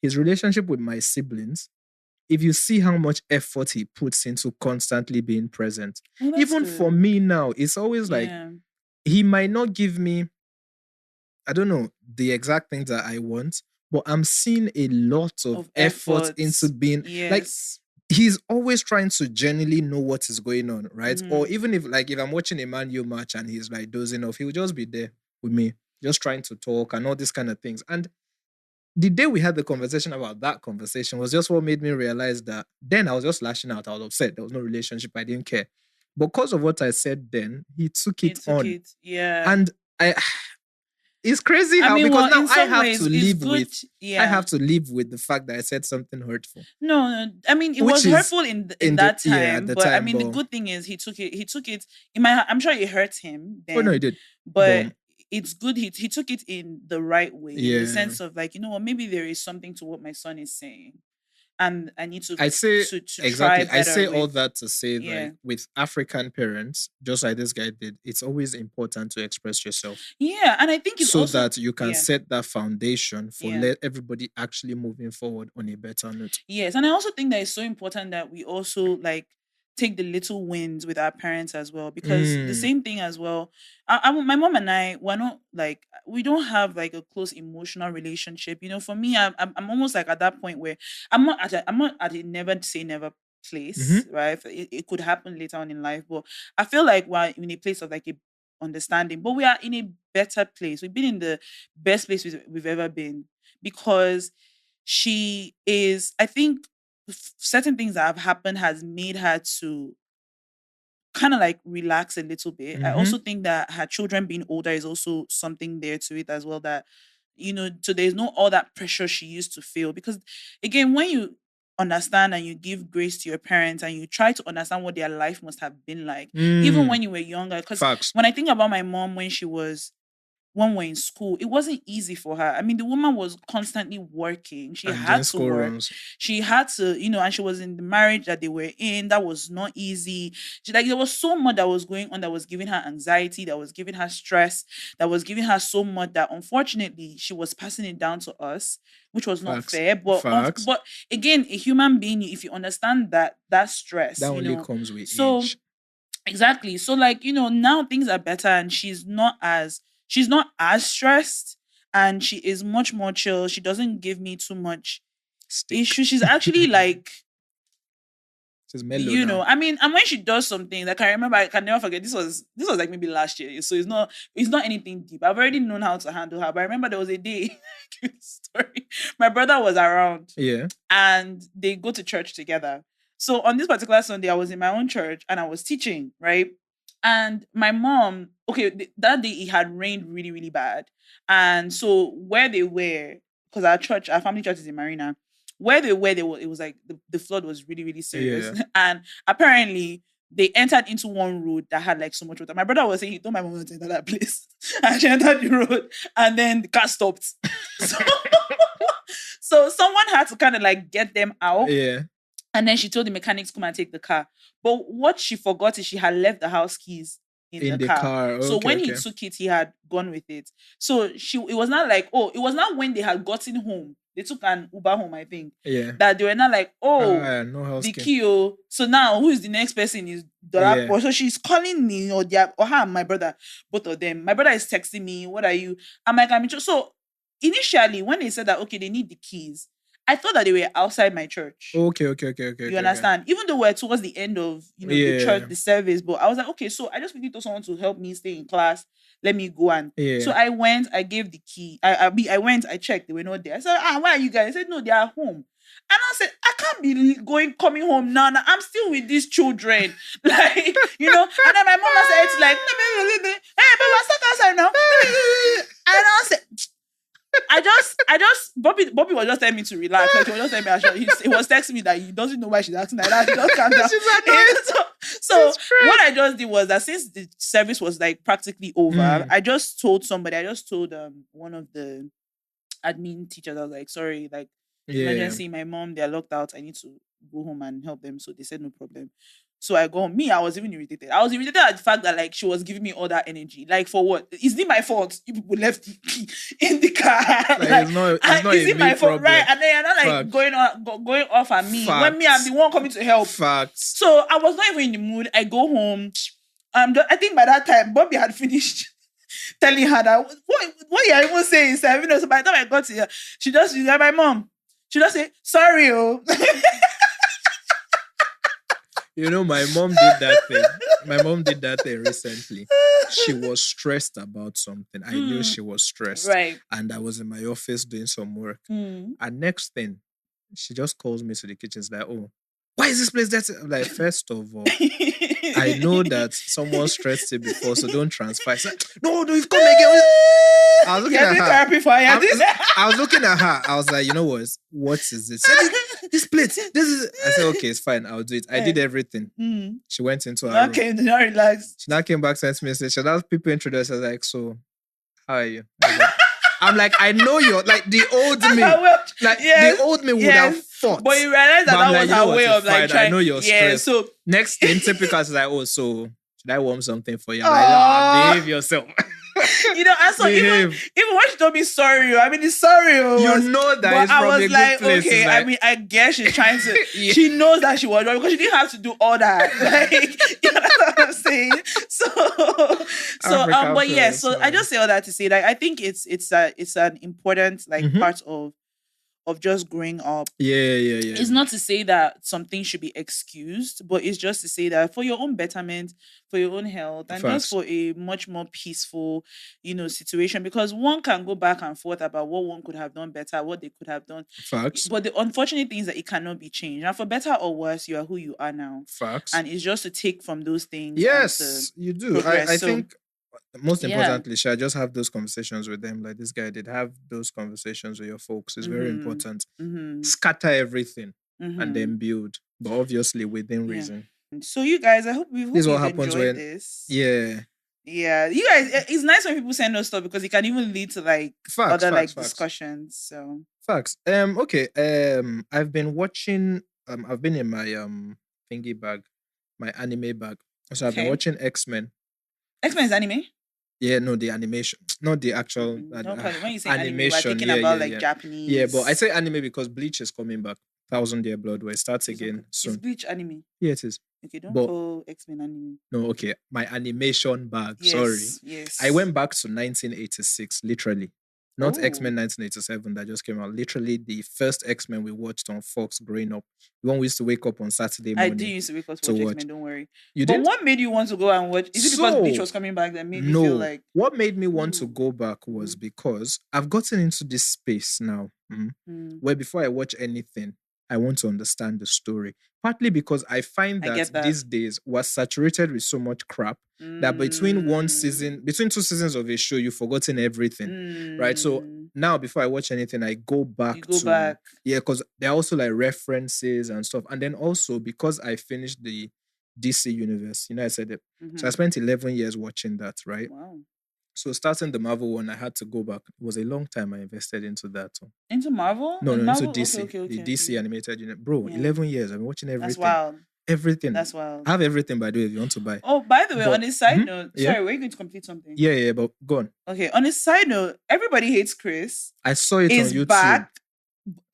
his relationship with my siblings, if you see how much effort he puts into constantly being present, even for me now, it's always like he might not give me, I don't know, the exact things that I want, but I'm seeing a lot of effort into being like he's always trying to genuinely know what is going on, right? Or even if I'm watching a Man U match and he's like dozing off, he'll just be there with me, just trying to talk and all these kind of things. And the day we had the conversation about that conversation was just what made me realize that then I was just lashing out. I was upset. There was no relationship. I didn't care. Because of what I said then, he took it on. And it's crazy how because now I have to live with I have to live with the fact that I said something hurtful. No, I mean it was hurtful in that time. But I mean the good thing is he took it. I'm sure it hurt him then. Oh no, it did. But it's good he took it in the right way, in the sense of like, you know what, maybe there is something to what my son is saying. And I need to exactly. try better. I say all that to say like with African parents, just like this guy did, it's always important to express yourself. Yeah, and I think it's so also, that you can set that foundation for let everybody actually moving forward on a better note. Yes, and I also think that it's so important that we also like take the little wins with our parents as well, because the same thing as well. My mom and I, we're not like, we don't have like a close emotional relationship. You know, for me, I'm almost like at that point where I'm not at a never say never place, right? It could happen later on in life, but I feel like we're in a place of like a understanding, but we are in a better place. We've been in the best place we've ever been, because she is, I think certain things that have happened has made her to kind of like relax a little bit. I also think that her children being older is also something there to it as well, that, you know, so there's no all that pressure she used to feel. Because again, when you understand and you give grace to your parents and you try to understand what their life must have been like, even when you were younger. Because when I think about my mom when we're in school, it wasn't easy for her. I mean, the woman was constantly working. She had to work. She had to, you know, and she was in the marriage that they were in. That was not easy. There was so much that was going on that was giving her anxiety, that was giving her stress, that was giving her so much that unfortunately she was passing it down to us, which was not fair. But again, a human being, if you understand that stress, that only comes with age. Exactly. So like, you know, now things are better and she's not as stressed and she is much more chill. She doesn't give me too much issue. She's actually like, she's mellow, you know, I mean, and when she does something, like I remember, I can never forget, this was like maybe last year. So it's not anything deep. I've already known how to handle her. But I remember there was a day, story. My brother was around. Yeah. And they go to church together. So on this particular Sunday, I was in my own church and I was teaching, right? And my mom, that day it had rained really, really bad. And so where they were, because our family church is in Marina, where they were, it was like the flood was really, really serious. Yeah. And apparently they entered into one road that had like so much water. My brother was saying, he told my mom to enter that place. And she entered the road and then the car stopped. So someone had to kind of like get them out. Yeah. And then she told the mechanics come and take the car. But what she forgot is she had left the house keys in the car. Okay, so when he took it, he had gone with it. So it was not like, it was not when they had gotten home. They took an Uber home, I think. Yeah. That they were not like, no house the key. So now who is the next person is Dora. Yeah. So she's calling me or her and my brother, both of them. My brother is texting me, what are you? I'm like, I'm interested. So initially when they said that, okay, they need the keys, I thought that they were outside my church. Okay. You understand? Even though we're towards the end of the church, the service, but I was like, okay, so I just quickly told someone to help me stay in class. Let me go and so I went. I gave the key. I went. I checked. They were not there. I said, where are you guys? They said, no, they are home. And I said, I can't be coming home now. I'm still with these children, like And then my mom said, it's like, hey, but we're stuck outside now. And I said, I just Bobby was just telling me to relax. Like, he was just telling me actually, he was texting me that he doesn't know why she's acting like that. He just calm down. So what I just did was that since the service was like practically over, I just told somebody. I just told one of the admin teachers. I was like, sorry, like emergency. My mom, they're locked out. I need to go home and help them. So they said no problem. So I go home. Me, I was even irritated. I was irritated at the fact that like she was giving me all that energy. Like for what? Is it my fault? You people left the key in the car. Like, it's not is it my fault? Right? And then you're not like going off at me when me I'm the one coming to help. Facts. So I was not even in the mood. I go home. I think by that time Bobby had finished telling her that what you even saying is so by the time I got here, she's like my mom. She just say sorry, oh. My mom did that thing. My mom did that thing recently. She was stressed about something. I knew she was stressed. Right. And I was in my office doing some work. And next thing, she just calls me to the kitchen. It's like, oh, why is this place dirty? I'm like, first of all, I know that someone stressed it before, so don't transfer. She's like, no, you've come again. I was looking at her. Therapy for I was looking at her. I was like, you know what is this? This plate. This is. I said, okay, it's fine. I'll do it. I did everything. She went into her room. Okay, not relaxed. She now came back, sent me a message. That people introduced. I was like, so, how are you? I'm like, I know you're like the old me. The old me would have fought. But you realize that was her way of like trying. I know you're stressed. So next thing, typical is like, oh, so should I warm something for you? I'm like, behave yourself. And so even when she told me sorry, I mean, it's sorry. You know that it's from a good like, place. Okay, I mean, I guess she's trying to. She knows that she was wrong because she didn't have to do all that. Like, you know what I'm saying? But yeah. So I just say all that to say, like, I think it's an important part of just growing up. Yeah. It's not to say that something should be excused, but it's just to say that for your own betterment, for your own health, and just for a much more peaceful, situation. Because one can go back and forth about what one could have done better, what they could have done. Facts. But the unfortunate thing is that it cannot be changed. And for better or worse, you are who you are now. Facts. And it's just to take from those things. Yes, you do. I think most importantly, should just have those conversations with them. Like this guy did, have those conversations with your folks. It's very important. Scatter everything and then build, but obviously within reason. So you guys, I hope this is what happens when this. Yeah, you guys. It's nice when people send us stuff because it can even lead to other discussions. So facts. Okay. I've been watching. I've been in my thingy bag, my anime bag. So I've been watching X-Men. X-Men is anime? Yeah, no, the animation, not the actual when you say animation, we're thinking about Japanese. Yeah, but I say anime because Bleach is coming back. 1,000 Year Blood, where it starts again soon. Is Bleach anime? Yeah, it is. Okay, don't call X-Men anime. No, okay, my animation bag. Yes, sorry. Yes. I went back to 1986, literally. Not X-Men 1987 that just came out. Literally the first X-Men we watched on Fox growing up. The one we used to wake up on Saturday morning. I did used to wake up to watch X-Men, don't worry. You did? But what made you want to go and watch? Is it because Bleach was coming back that made you feel like... What made me want to go back was because I've gotten into this space now where before I watch anything, I want to understand the story. Partly because I find that these days we're saturated with so much crap that between two seasons of a show, you've forgotten everything, right? So now before I watch anything, I go back. Yeah, because there are also like references and stuff. And then also because I finished the DC universe, I said it. So I spent 11 years watching that, right? Wow. So starting the Marvel one, I had to go back. It was a long time I invested into that. Into Marvel? No, into DC. Okay. The DC animated unit. Bro, 11 years. I've been watching everything. That's wild. Everything. That's wild. I have everything, by the way, if you want to buy. Oh, by the way, on a side note, sorry, were you going to complete something? Yeah, but go on. Okay, on a side note, everybody hates Chris. I saw it on YouTube. Back.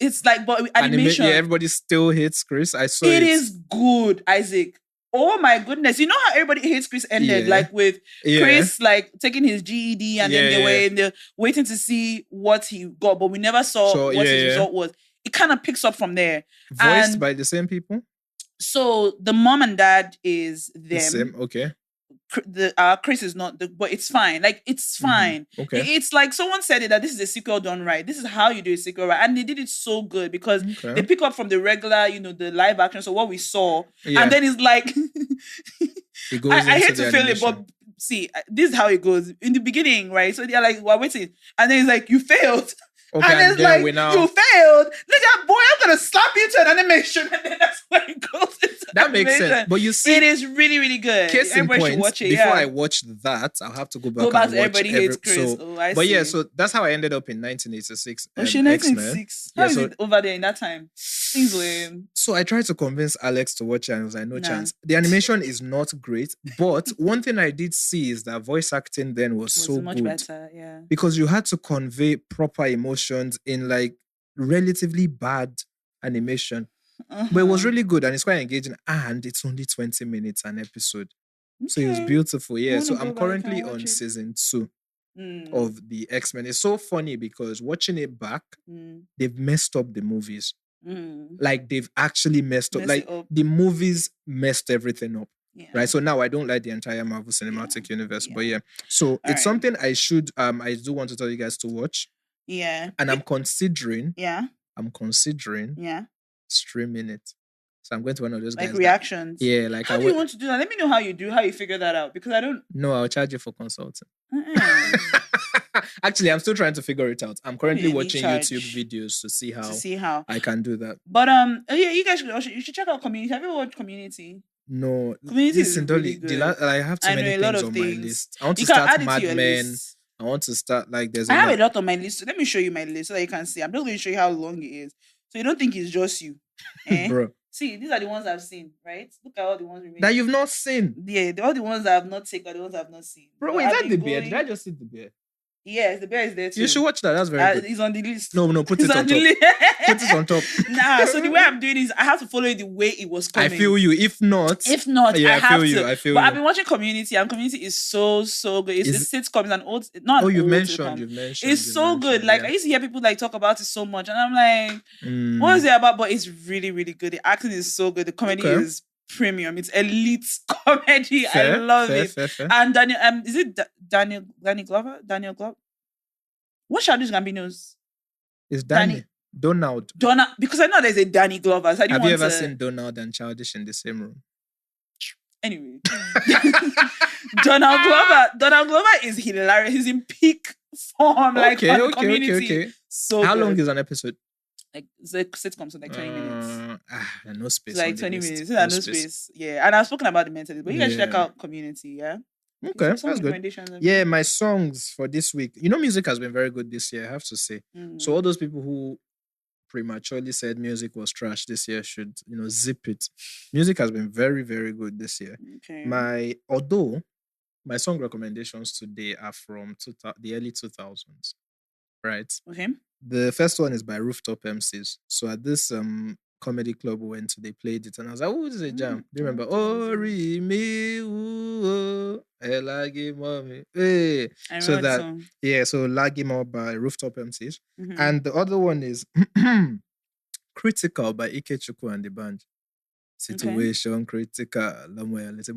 It's like, but animation. Everybody still hates Chris. I saw it. It is good, Isaac. Oh my goodness. You know how everybody hates Chris ended, like with Chris like taking his GED and then they were waiting to see what he got, but we never saw what his result was. it kind of picks up from there. Voiced by the same people? So the mom and dad is them. The same, okay. Chris is not, but it's fine. Like, it's fine. Okay. It's like someone said it that this is a sequel done right. This is how you do a sequel right. And they did it so good because they pick up from the regular, the live action. So what we saw. Yeah. And then it's like, it goes I hate to feel it, but see, this is how it goes. In the beginning, right? So they're like, we're waiting. And then it's like, you failed. Okay, and it's like, you failed. Nigga, boy, I'm going to slap you to an animation. And then that's where it goes into that makes sense. But you see, it is really, really good. Case in point, watch it, before I watch that, I'll have to go back and watch Everybody Hates Chris. But yeah, so that's how I ended up in 1986. She 1986. How is it over there in that time? Things were... So I tried to convince Alex to watch it and I was like, no chance. The animation is not great. But one thing I did see is that voice acting then was so much good. Better, yeah. Because you had to convey proper emotions in like relatively bad animation. But it was really good and it's quite engaging and it's only 20 minutes an episode. Okay. So it was beautiful. Yeah. So I'm currently on season 2 of the X-Men. It's so funny because watching it back, they've messed up the movies. Like they've actually messed up. The movies messed everything up. Yeah. Right. So now I don't like the entire Marvel Cinematic Universe. But yeah. So it's something I should I do want to tell you guys to watch. Yeah. And I'm considering. Yeah. Yeah. Streaming it. So I'm going to one of those guys. Like reactions. Like how do you want to do that? Let me know how you figure that out because I don't. No, I'll charge you for consulting. Actually, I'm still trying to figure it out. I'm currently watching YouTube videos to see how I can do that. But you guys should check out Community. Have you watched Community? No, Community is really good. I have too many things on my list. I want to start Mad Men. I want to start I have a lot on my list. So let me show you my list so that you can see. I'm just going to show you how long it is. So you don't think it's just you. Bro. See, these are the ones I've seen, right? Look at all the ones remaining. That you've not seen? Yeah, all the ones I have not taken are the ones I've not seen. Bro, wait, is that the bear? Did I just see the bear? Yes, the bear is there too. You should watch that. That's very good. He's on the list. No, put it on top. Put it on top. Nah, so the way I'm doing is I have to follow it the way it was coming. I feel you. If not, yeah, I have to. I feel but you. I've been watching Community, and Community is so good. It's the sitcom, it's an old, you've mentioned. It's so good. Like I used to hear people talk about it so much, and I'm like, what is it about? But it's really, really good. The acting is so good. The comedy is premium. It's elite comedy. I love it. Fair. And Daniel, is it Daniel Glover? Daniel Glover? What Childish Gambino's? It's Donald. Because I know there's a Danny Glover. So have you ever seen Donald and Childish in the same room? Anyway. Donald Glover is hilarious. He's in peak form. Community. So how long is an episode? Like it's a sitcom, so 20 minutes. No space. It's 20 minutes. No space. Yeah. And I've spoken about the mentalist, but you guys check out Community, yeah? Okay, that's good. Yeah, my songs for this week. Music has been very good this year, I have to say. So all those people who prematurely said music was trash this year should, zip it. Music has been very, very good this year. Okay. Although my song recommendations today are from the early 2000s, right? Okay. The first one is by Rooftop MCs. So at this comedy club we went to, they played it and I was like, oh, this is a jam. Do you remember? Ori me Lagi Mommy. Hey. So that so Lagi Mo by Rooftop MCs. And the other one is Critical by Ike Chukwu and the band. Situation critical. That's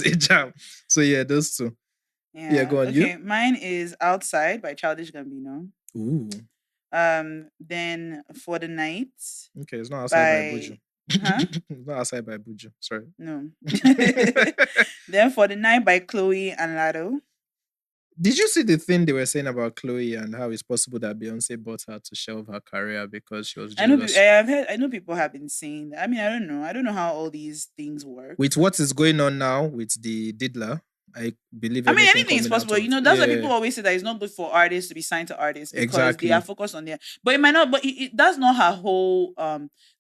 a jam. So yeah, those two. Yeah, go on. Okay, you? Mine is Outside by Childish Gambino. Ooh. Then For the Night. Okay, it's not Outside by Buju. Huh? It's not Outside by Buju. Sorry. No. Then For the Night by Chloe and Lado. Did you see the thing they were saying about Chloe and how it's possible that Beyonce bought her to shelve her career because she was jealous? I know people have been saying that. I mean, I don't know. I don't know how all these things work. With what is going on now with the Diddler, I believe. I mean, anything is possible. That's why people always say that it's not good for artists to be signed to artists because they are focused on their. But it might not. But that's not her whole.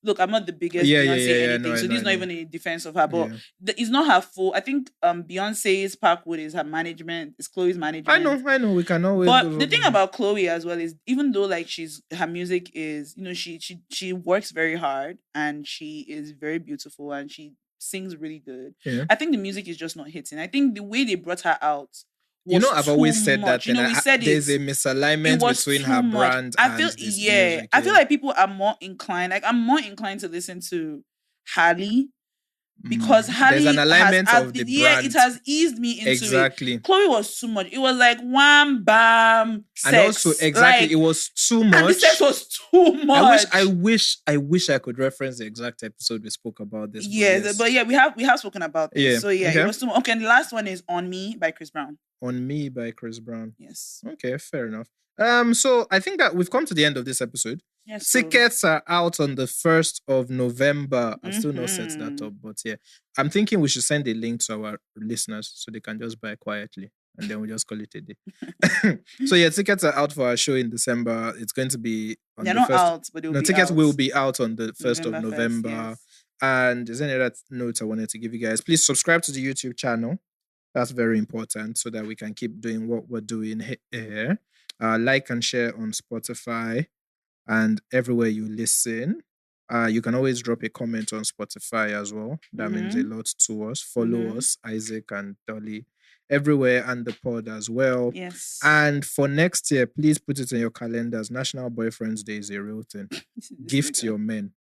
Look, I'm not the biggest Beyonce anything, so this is not even a defense of her. But it's not her full. I think Beyonce's Parkwood is her management. It's Chloe's management. I know. We can always. But the thing about Chloe as well is, even though her music is, she works very hard and she is very beautiful and she sings really good. Yeah. I think the music is just not hitting. I think the way they brought her out You know, I've always said much. that. You know, we said there's a misalignment between her brand and this music. I feel like people are more inclined. Like, I'm more inclined to listen to Halle because Halle there's an alignment has, of the brand. It has eased me into exactly. it. Chloe was too much. It was like wham bam sex. And also exactly, like, it was too much. And the sex was too much. I wish I could reference the exact episode we spoke about this. Yes, but yeah, we have spoken about this. Yeah. So yeah, it was too much. Okay, and the last one is On Me by Chris Brown. On Me by Chris Brown. Yes. Okay, fair enough. So I think that we've come to the end of this episode. Yes. Tickets are out on the 1st of November. I've still not set that up, but yeah. I'm thinking we should send a link to our listeners so they can just buy quietly. And then we just call it a day. So yeah, tickets are out for our show in December. It's going to be on They're the not 1st. Out, but they'll be tickets out. will be out on the 1st of November. 1st, yes. And is there any other notes I wanted to give you guys? Please subscribe to the YouTube channel. That's very important so that we can keep doing what we're doing here. Like and share on Spotify and everywhere you listen. You can always drop a comment on Spotify as well. That means a lot to us. Follow us, Isaac and Dolly, everywhere, and the pod as well. Yes. And for next year, please put it in your calendars. National Boyfriend's Day is a real thing. Gift your men.